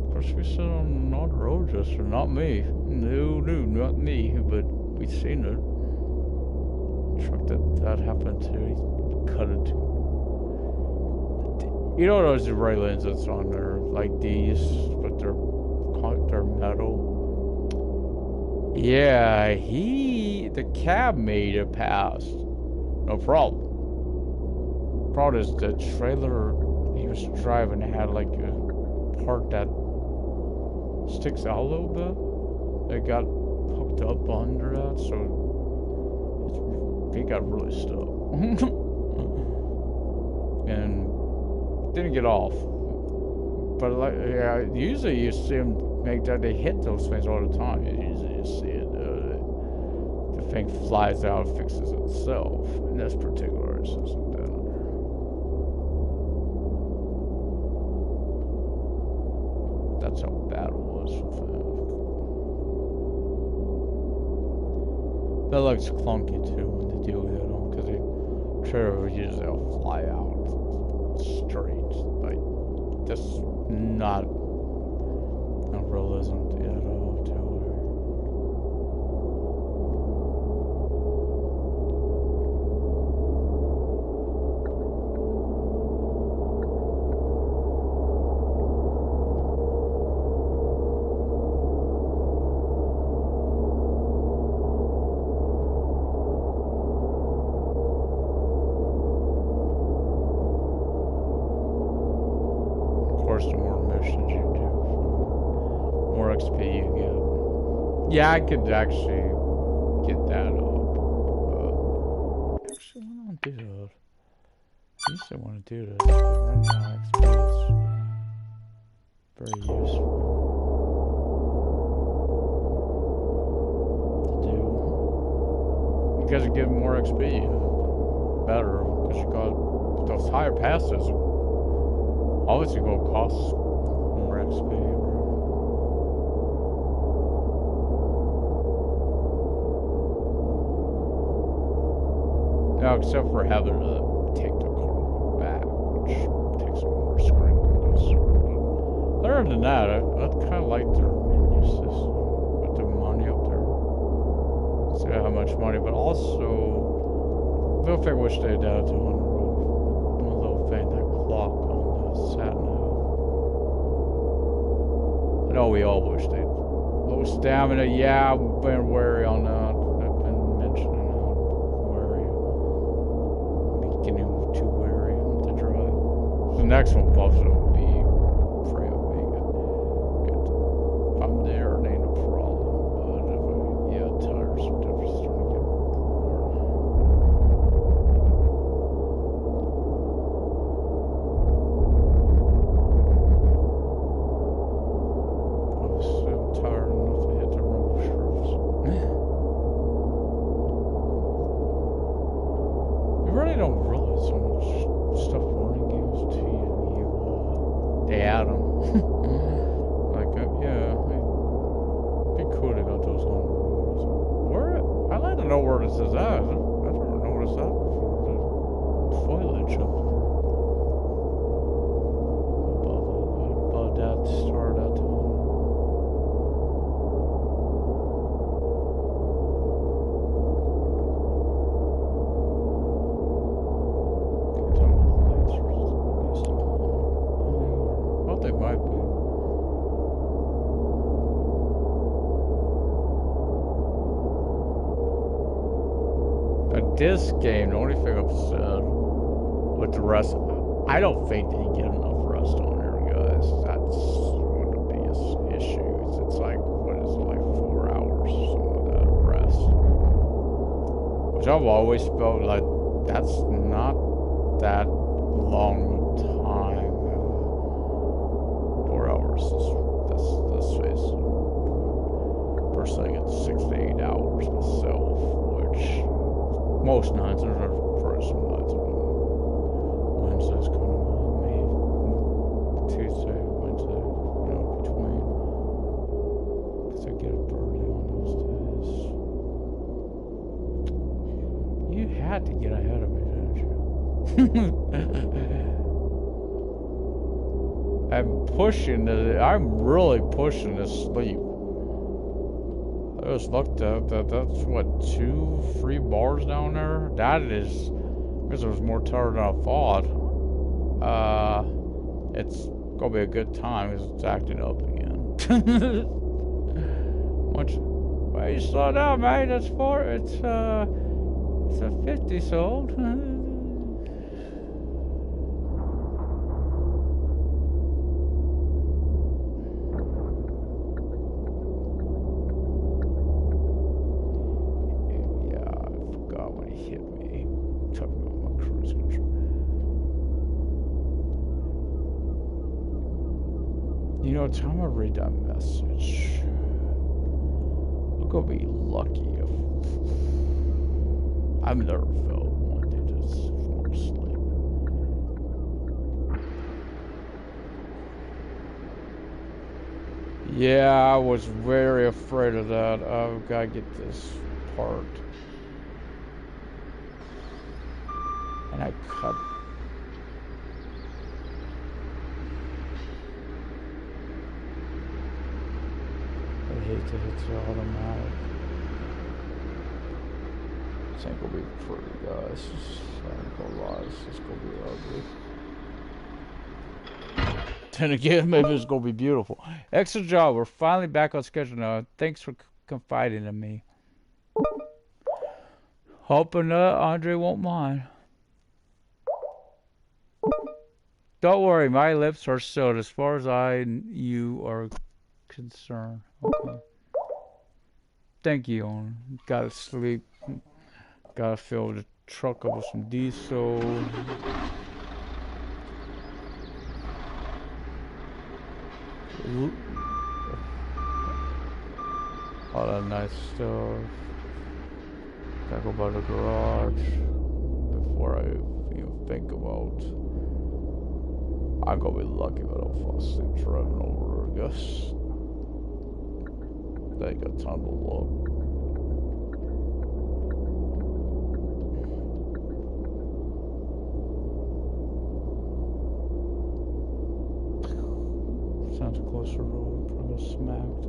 Of course, we sit on the road just not me. No, not me. But we seen it. Truck that happened to. He cut it. You know those railings that's on there, like these, but they're metal. Yeah, the cab made it past. No problem. Problem is the trailer he was driving had like a part that sticks out a little bit. It got hooked up under that, so it got really stuck. And didn't get off. But like, yeah, usually you see them make that, they hit those things all the time. Usually you see it, the thing flies out, fixes itself. In this particular instance, it didn't. That's how bad it was. That looks clunky too when they do hit them, because they trailer usually they'll fly out straight. Like, that's not realism at all to it. The more missions you do, the more XP you get. Yeah, I could actually get that up. Actually, I don't do that. I used to want to do this, but right now XP is very useful to do. Because you get more XP, better, because you got those higher passes. Obviously, going to cost more XP. Now, except for having to take the car back, which takes some more screen. Other than that, I kind of like their menu system with the money up there. See how much money, but also, a little thing I wish they'd add to one little thing, that clock. Sat now. I know we all wish they'd low stamina. Yeah, I've been wary on that. I've been mentioning that. Wary. I'm getting too wary to drive. The next one buffs will be afraid of me. If I'm there, it ain't a problem. But if tires are definitely starting to get bored. This game, the only thing I've said with the rest, I don't think that you get enough rest on here, guys. That's one of the biggest issues. It's like, what is it, like 4 hours or something like that rest. Which I've always felt like that's not that long time. 4 hours that's face. Personally, I get 6 to 8 hours myself, which most nights, there's some nights of Wednesdays coming on me, Tuesday, Wednesday, between, because I get up early on those days. You had to get ahead of me, didn't you? I'm really pushing to sleep. I just looked up that's what, 2-3 bars down there? That is, because I was more tired than I thought. It's gonna be a good time because it's acting up again. Why you slow down, mate? It's a 50 sold. know, time I read that message, I'm gonna be lucky if I've never felt one to just fall asleep. Yeah, I was very afraid of that. I've gotta get this part. And I cut. I hate to hit the automatic. This ain't gonna be pretty, guys. I ain't gonna lie, this is gonna be ugly. Then again, maybe it's gonna be beautiful. Excellent job. We're finally back on schedule now. Thanks for confiding in me. Hoping Andre won't mind. Don't worry, my lips are sealed as far as you are concerned. Okay. Thank you, Iona. Gotta sleep. Gotta fill the truck up with some diesel. All that nice stuff. Gotta go by the garage before I even think about. I'm gonna be lucky if I don't fall asleep driving over, I guess. I ain't got time to look. Sounds closer road, probably smacked.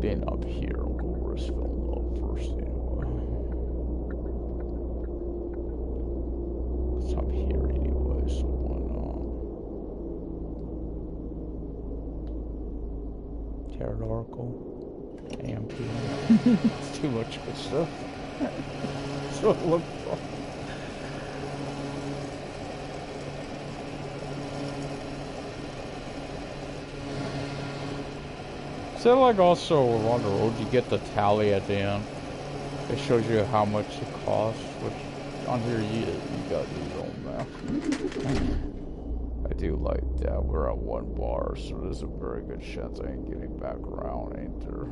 Being up here, I'm gonna risk filling up first anyway. Cause I'm here anyway, so why not? Pterodactyl. AMP. It's too much good stuff. So it looked fun. So like also on the road you get the tally at the end. It shows you how much it costs, which on here you got your own math. I do like that. We're at 1 bar, so there's a very good chance I ain't getting back around, ain't there?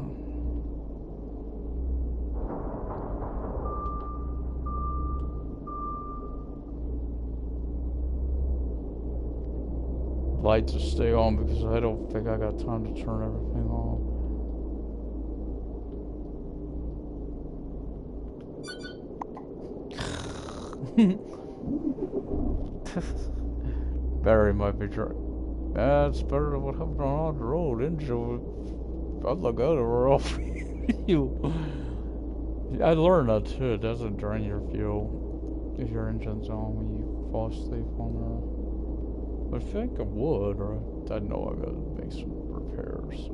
Lights will stay on because I don't think I got time to turn everything off. Barry might be drunk. That's better than what happened on the road, isn't it? I'd look out over off you. I learned that too. It doesn't drain your fuel if your engine's on when you fall asleep on there. I think I would, or I know I gotta make some repairs, so.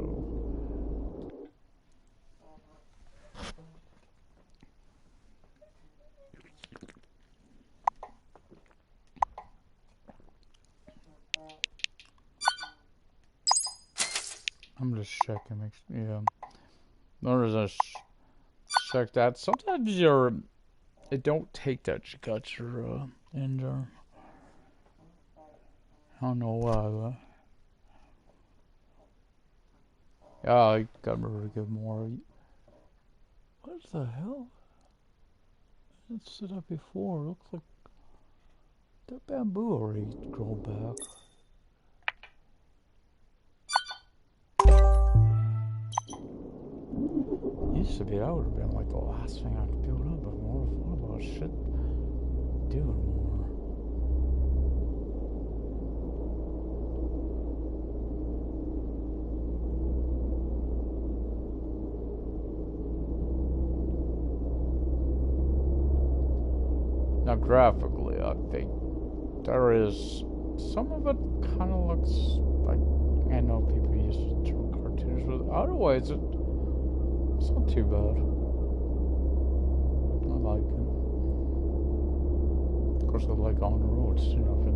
I'm just checking, yeah. Notice I check that. Sometimes it don't take that you got your engine. I don't know why, but yeah, I got to get more. What the hell? I didn't see that before. It looks like the bamboo already grown back. Used to be, that would have been like the last thing I could build up, but more thought about shit doing more. Now graphically, I think there is some of it kind of looks like, I know people use the term cartoonish, but otherwise it's not too bad. I like it. Of course, I like on the roads, you know, the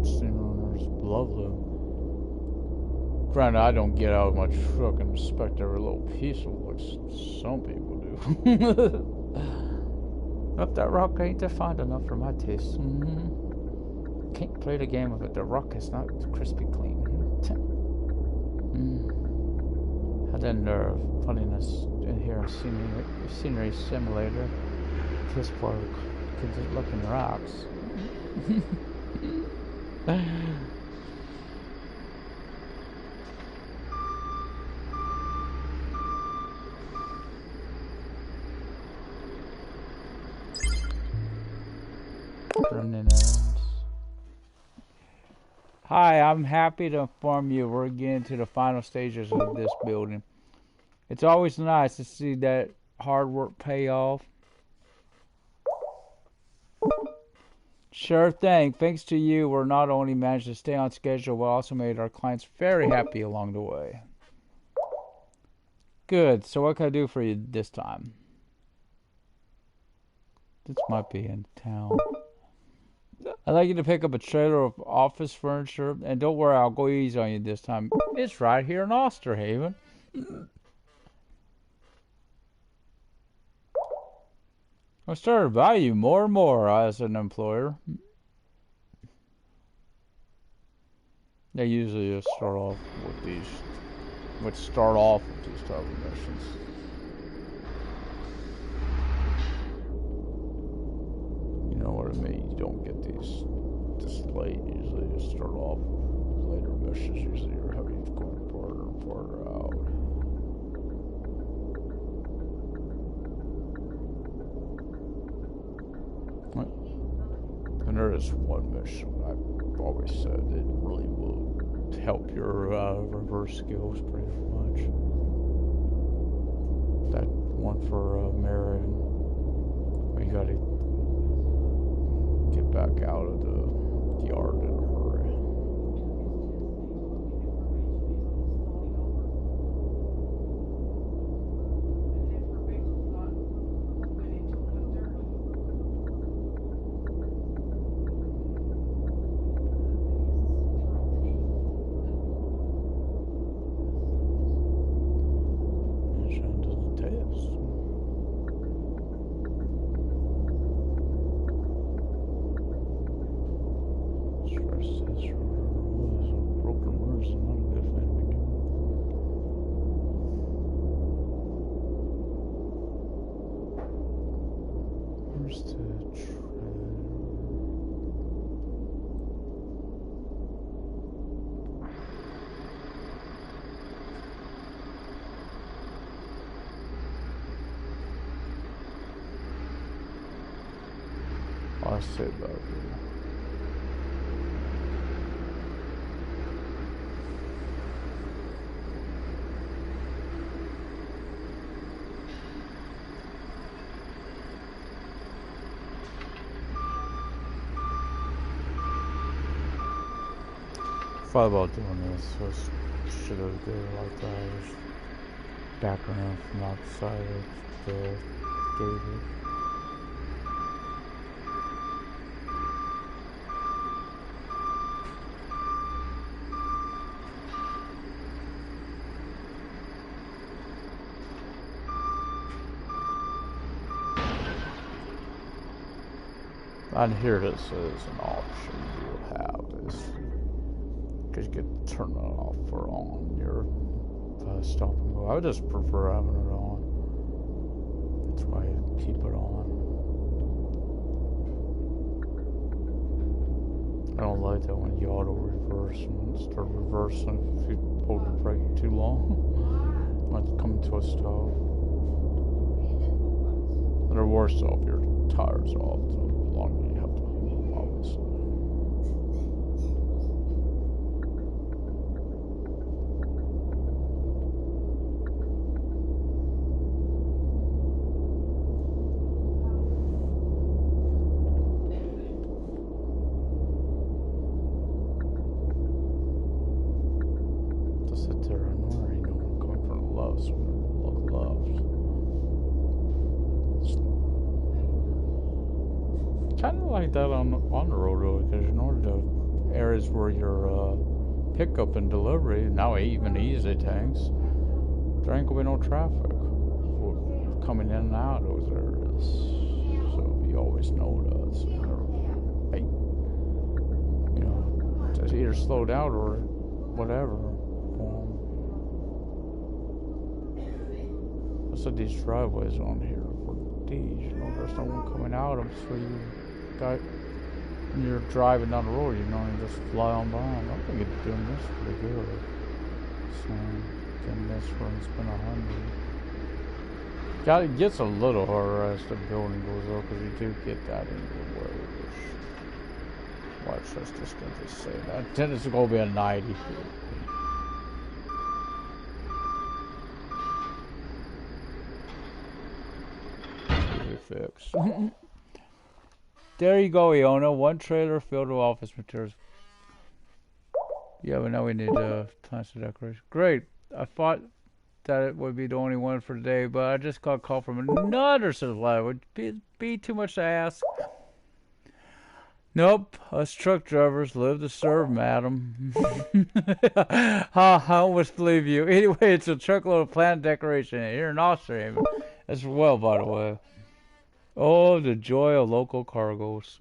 scenery is lovely. Granted, I don't get out of my truck and inspect every little piece of it like some people do. If that rock ain't defined enough for my taste. Can't play the game of it. The rock is not crispy clean. Had the nerve putting us in here a scenery simulator. This poor kids looking rocks. Hi, I'm happy to inform you we're getting to the final stages of this building. It's always nice to see that hard work pay off. Sure thing. Thanks to you, we're not only managed to stay on schedule, but also made our clients very happy along the way. Good. So what can I do for you this time? This might be in town. I'd like you to pick up a trailer of office furniture, and don't worry, I'll go easy on you this time. It's right here in Osterhaven. I started to value you more and more as an employer. They usually just start off with these type of missions. You know what I mean? You don't get these this late. Usually you start off with later missions. Usually you're having to go farther and farther out. And there is one mission I've always said it really will help your reverse skills pretty much. That one for Marion, where you gotta get back out of the yard in a hurry. I sit back here. Thought about doing this. I should have did it like that. Just background from outside of the gate. And here this is an option you'll have is because you can turn it off or on your stop and go. I would just prefer having it on. That's why I keep it on. I don't like that when you auto reverse and start reversing if you hold the brake too long. When it's coming to a stop. And they're worse off your tires off. Longer you have to hold them, obviously. Just sit there and worry, no one coming from the left, so look left. Kind of like that on the road, because in order to areas where you're pickup and delivery. Now even easy tanks. There ain't gonna be no traffic for coming in and out of those areas. So you always know that. So hey, you know, just either slow down or whatever. Most of these driveways on here for these, you know, there's no one coming out of them, so you got, when you're driving down the road, you know, you just fly on by them. I think it's doing this pretty good. So, getting this one, it's been 100. It gets a little harder as the building goes up, because you do get that in the way. Watch, that's just going to say that. Then it's going to be a 90. Fix. There you go, Iona. One trailer filled with office materials. Yeah, but now we need plants and decoration. Great. I thought that it would be the only one for today, but I just got a call from another supplier. Would be too much to ask. Nope, us truck drivers live to serve, madam. I almost believe you. Anyway, it's a truckload of plant decoration here in Austria. As well, by the way. Oh, the joy of local cargoes.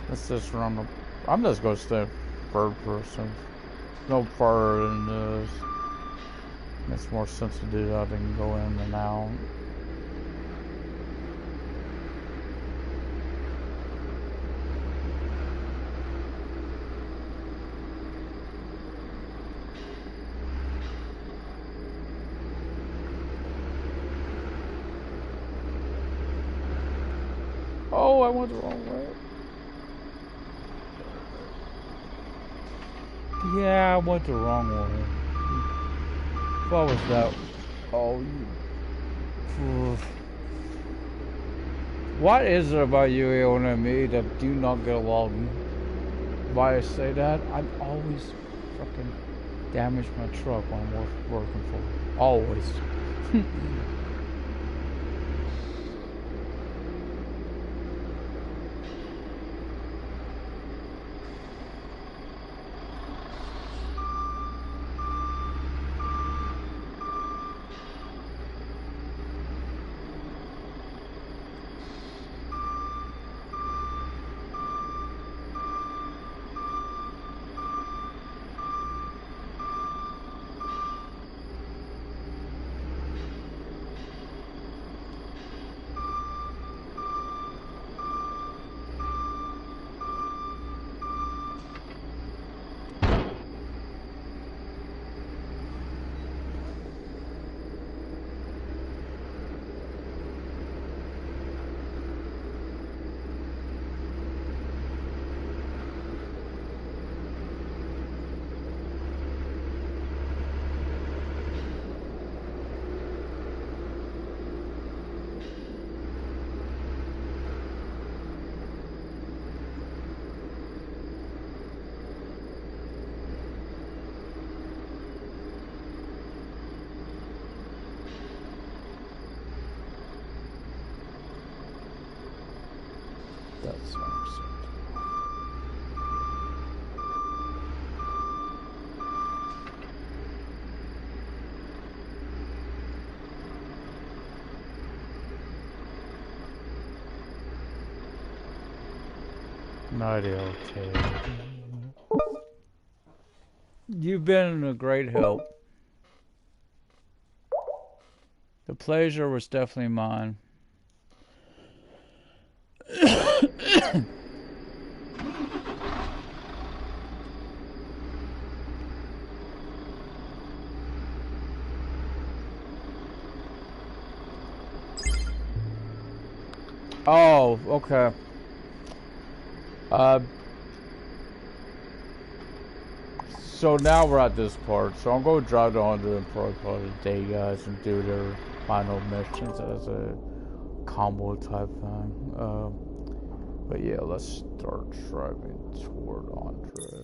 Let's just run the... I'm just going to stay third person. No farther than this. Makes more sense to do that than go in and out. Oh, I went the wrong way. Yeah, I went the wrong way. What was that? Oh, you... What is it about you, Iona, and me that do not get along? Why I say that? I always fucking damage my truck when I'm working for it. Always. That's what I'm saying. Mighty okay. You've been a great help. The pleasure was definitely mine. Oh, okay. So now we're at this part. So I'm going to drive to 100 and pro part of the day, guys, and do their final missions as a combo type thing. But yeah, let's start driving toward Andre.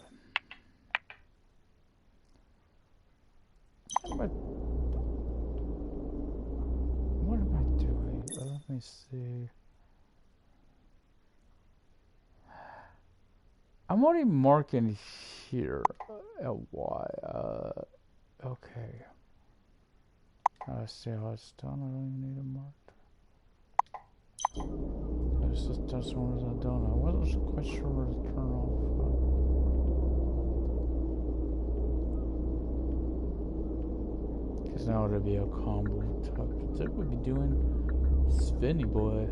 What am I doing? Let me see. I'm only marking here. Why? Okay. I see how it's done. I don't even need a mark. It's just as soon as I done. I wasn't quite sure where to turn off. Because now it'll be a combo type. It would be doing spinny boy.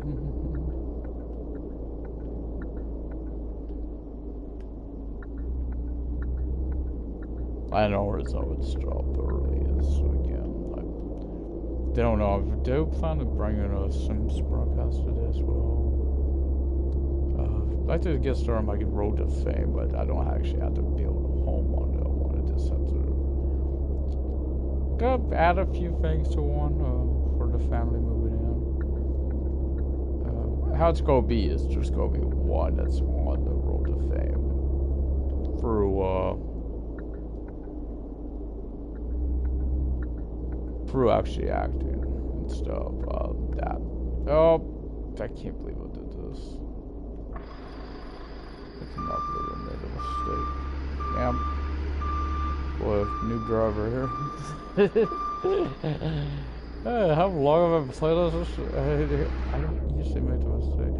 I know where it's always stop early is, so again, I don't know if they plan to bring in a Sims broadcast to this as well. I'd like to get started on my road to fame, but I don't actually have to build a home on that one. I just have to add a few things to one for the family moving in. How it's gonna be is just gonna be one that's on the road to fame through actually acting and stuff. I can't believe I did this. I cannot believe I made a mistake. Damn. Boy, new driver here. How long have I played this? I don't usually make the mistake.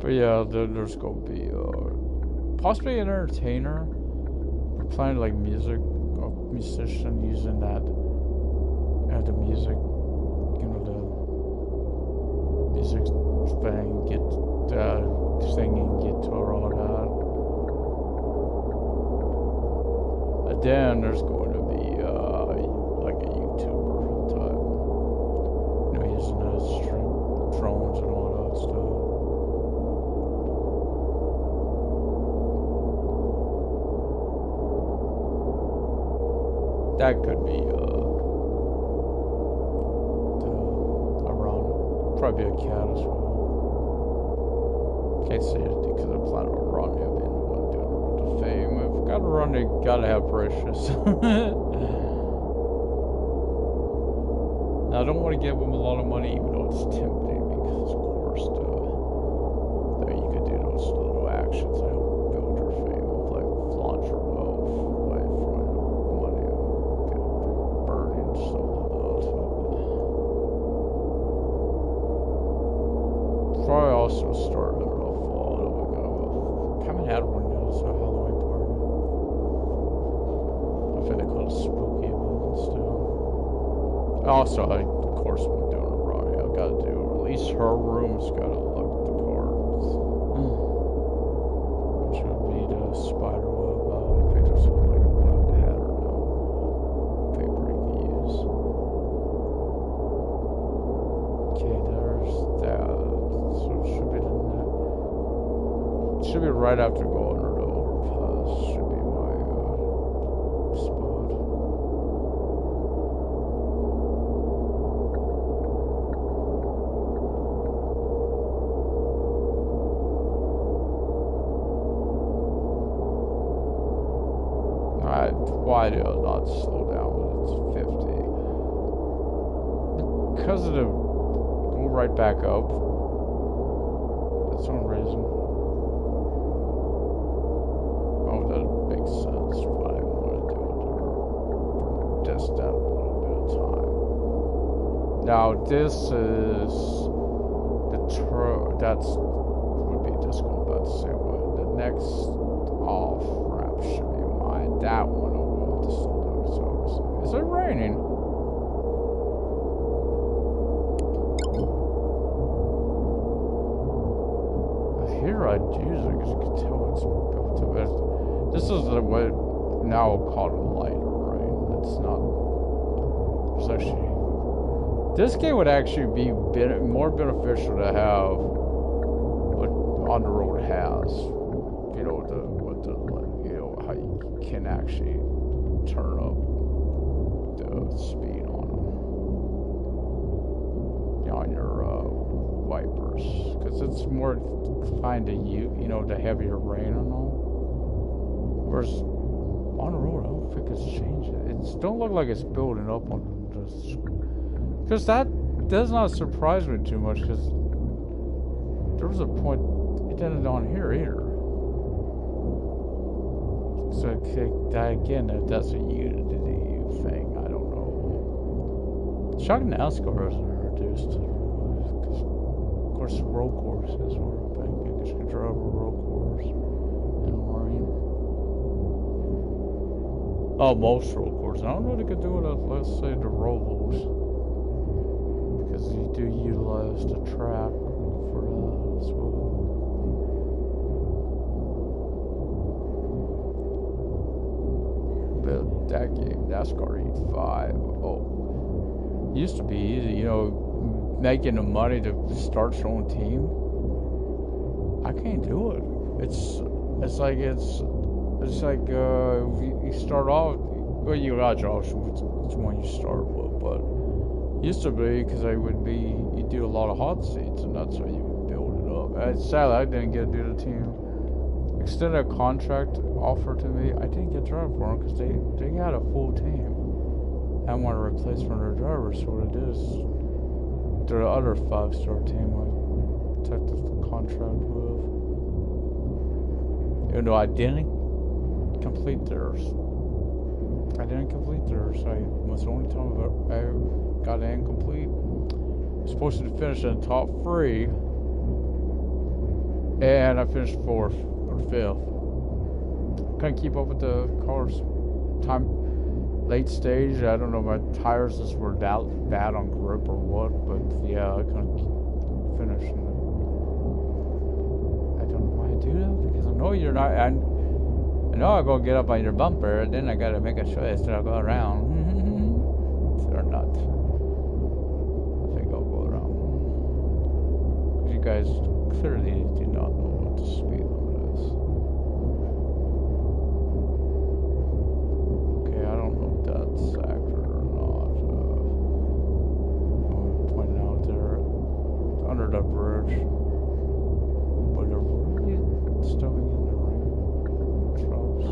But yeah, there's gonna be possibly an entertainer. We're playing like music, a musician using that. The music, the music thing, singing, guitar, all that. And then there's going to be like a YouTuber type, using stream drones and all that stuff. That could be probably a cat as well. Can't say it because I'm planning on running. I've been doing a road to fame. I've got to run. Gotta have precious. Now I don't want to give them a lot of money, even though it's tempting. Because of course, you could do those little actions to help build your fame, like launch your wealth, like from money, burning stuff like that. Probably also start a little fall. Haven't had one yet, so Halloween party. I think they call it spooky and stuff. Also, of course, we're doing a Ronnie. I've got to do at least her room's got to look the cards. Which would be the spider web. I think there's like a black hat or no paper you can use. Okay, there's that. So it should be should be right after going or the overpass. Should be my spot. Why do I not slow down when it's 50? Because of the go right back up. Some reason. Oh, that makes sense. Why I want to do it or just that little bit of time. Now this is that's would be just going about the same way. The next off ramp should be mine. That one I will have to slow down. So is it raining? Here I use it because you can tell it's built to it. This is the way now called a lighter rain. It's not. It's actually. This game would actually be more beneficial to have what on the road has. How you can actually turn up the speed on them. On your wipers, because it's more fine to the heavier rain and all. Whereas on the road, I don't think it's changing. It don't look like it's building up on this. Because that does not surprise me too much. Because there was a point it didn't on here either. So that again, if that's a Unity thing, I don't know. Shocking NASCAR isn't introduced, because of course road courses were a thing. You could drive a road course in Marine. Oh, most road courses. I don't know what they could do with it. Let's say the Rovos, because you do utilize the track for that as well. But that game, NASCAR 85, oh, used to be easy, you know, making the money to start your own team. I can't do it. It's like you start off. Well, you got jobs which one you start with, but used to be because you do a lot of hot seats, and that's how you build it up. Sadly, I didn't get to do the team. Extended contract offer to me. I didn't get driver for them because they had a full team. I want a replacement of driver, so what it is, the other 5-star team I took the contract with. Even though I didn't complete theirs. I was the only time I got an incomplete. I was supposed to finish in the top 3, and I finished 4th or 5th. Couldn't keep up with the car's time. Late stage, I don't know if my tires just were that bad on grip or what, but yeah, I couldn't finish. I don't know why I do that, because I know you're not. I know I go get up on your bumper, and then I gotta make a choice that I'll go around. Or not. I think I'll go around. Because you guys clearly do not know what the speed limit is. Okay, I don't know if that's accurate or not. I'm pointing out there under the bridge. But they're really stuffing in the rain troughs.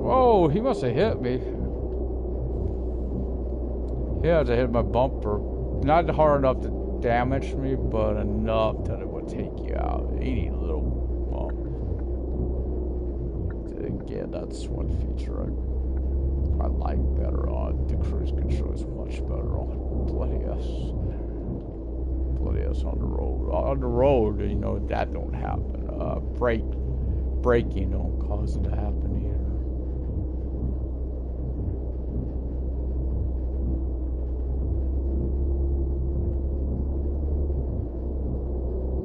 Whoa, he must have hit me. He had to hit my bumper. Not hard enough to damage me, but enough that it would take you out. Any little bump. Again, that's one feature I like better on. The cruise control is much better on Bloody S on the road. On the road, you know, that don't happen. Braking don't cause it to happen either.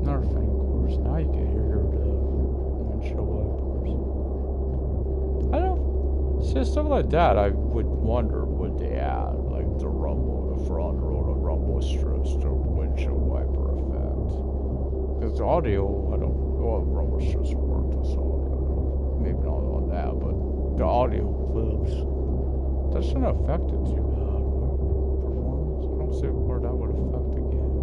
Another thing, of course, now you can hear the windshield wipers. I don't see stuff like that. I would wonder, would they add like the rumble, the front row, the rumble strips, the windshield wiper effect? Because the audio, rumble strips work with audio. Maybe not on that, but the audio clips, that shouldn't affect it too bad. Performance, I don't see where that would affect the game.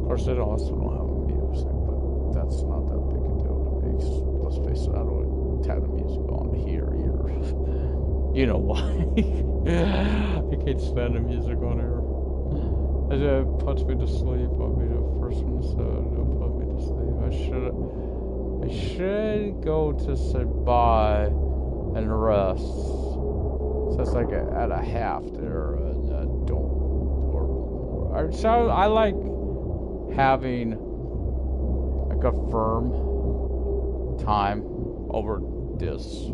Of course, they also don't have music, but that's not that big a deal to me. Let's face it, I don't have the music on here either. You know why? You can't stand the music on here. It puts me to sleep. I'll be the first one to say it'll put me to sleep. I should go to say bye and rest. So it's like at a half there, and don't work more. So I like having like a firm time over this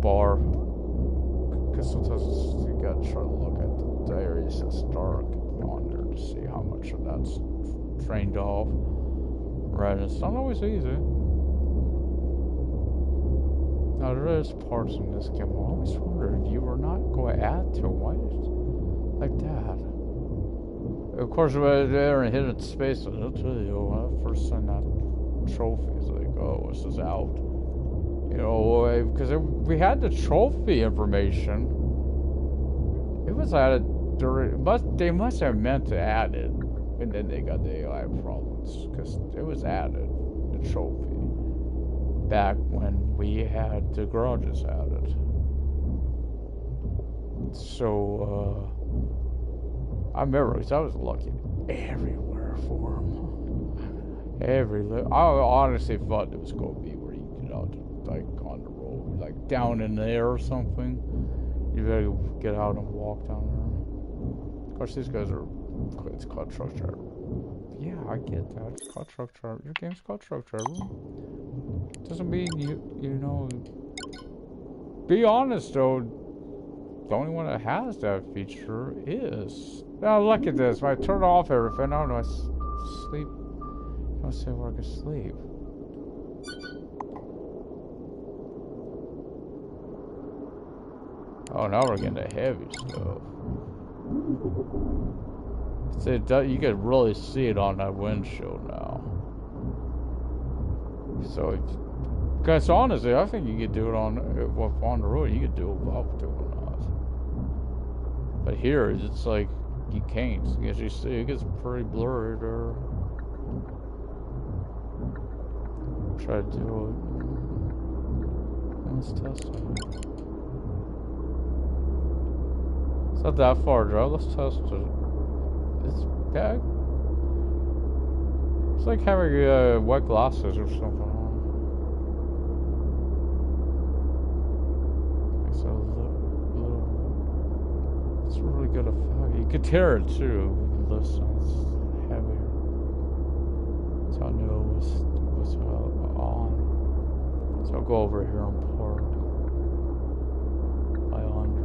bar, because sometimes you gotta try to look at the areas that's dark on there to see how much of that's trained off. Right, it's not always easy. Now there is parts in this game I always wonder if you were not going to add to. Why is it like that? Of course, when they're in hidden space, I'll tell you, when I first seen that trophy, it's like, oh, this is out. You know, because we had the trophy information. It was added during, they must have meant to add it, and then they got the AI problems, because it was added, the trophy, back when we had the garages added. So, I remember, because I was looking everywhere for them. Every I honestly thought it was going to be where you get out, like on the road, like down in there or something. You better get out and walk down there. Of course, these guys are. It's called Truck Driver. Yeah, I get that. It's called Truck Driver. Your game's called Truck Driver. Doesn't mean you know. Be honest though. The only one that has that feature is. Now look at this. If I turn off everything, I don't know. I sleep. I don't say where I can sleep. Oh, now we're getting the heavy stuff. See, you can really see it on that windshield now. So, guys, honestly, I think you could do it on the road. You could do it without doing that. But here, it's like you can't. As you see, it gets pretty blurry there. Try to do it. Let's test it. It's not that far, Joe. Let's test it. It's bad. It's like having wet glasses or something on. It's a little. It's a really good effect. You could hear it too. Listen, it's heavier. So I knew it was on. So I'll go over here and park. By 100.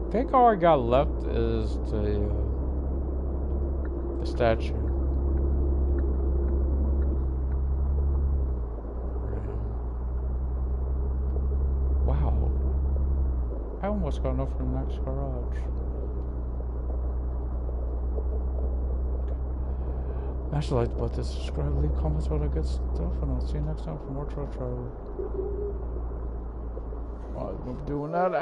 I think all I got left is the statue. Wow. I almost got enough for the next garage. Actually, like about this, subscribe, leave comments about good stuff, and I'll see you next time for more Truck Driver. I'm doing that.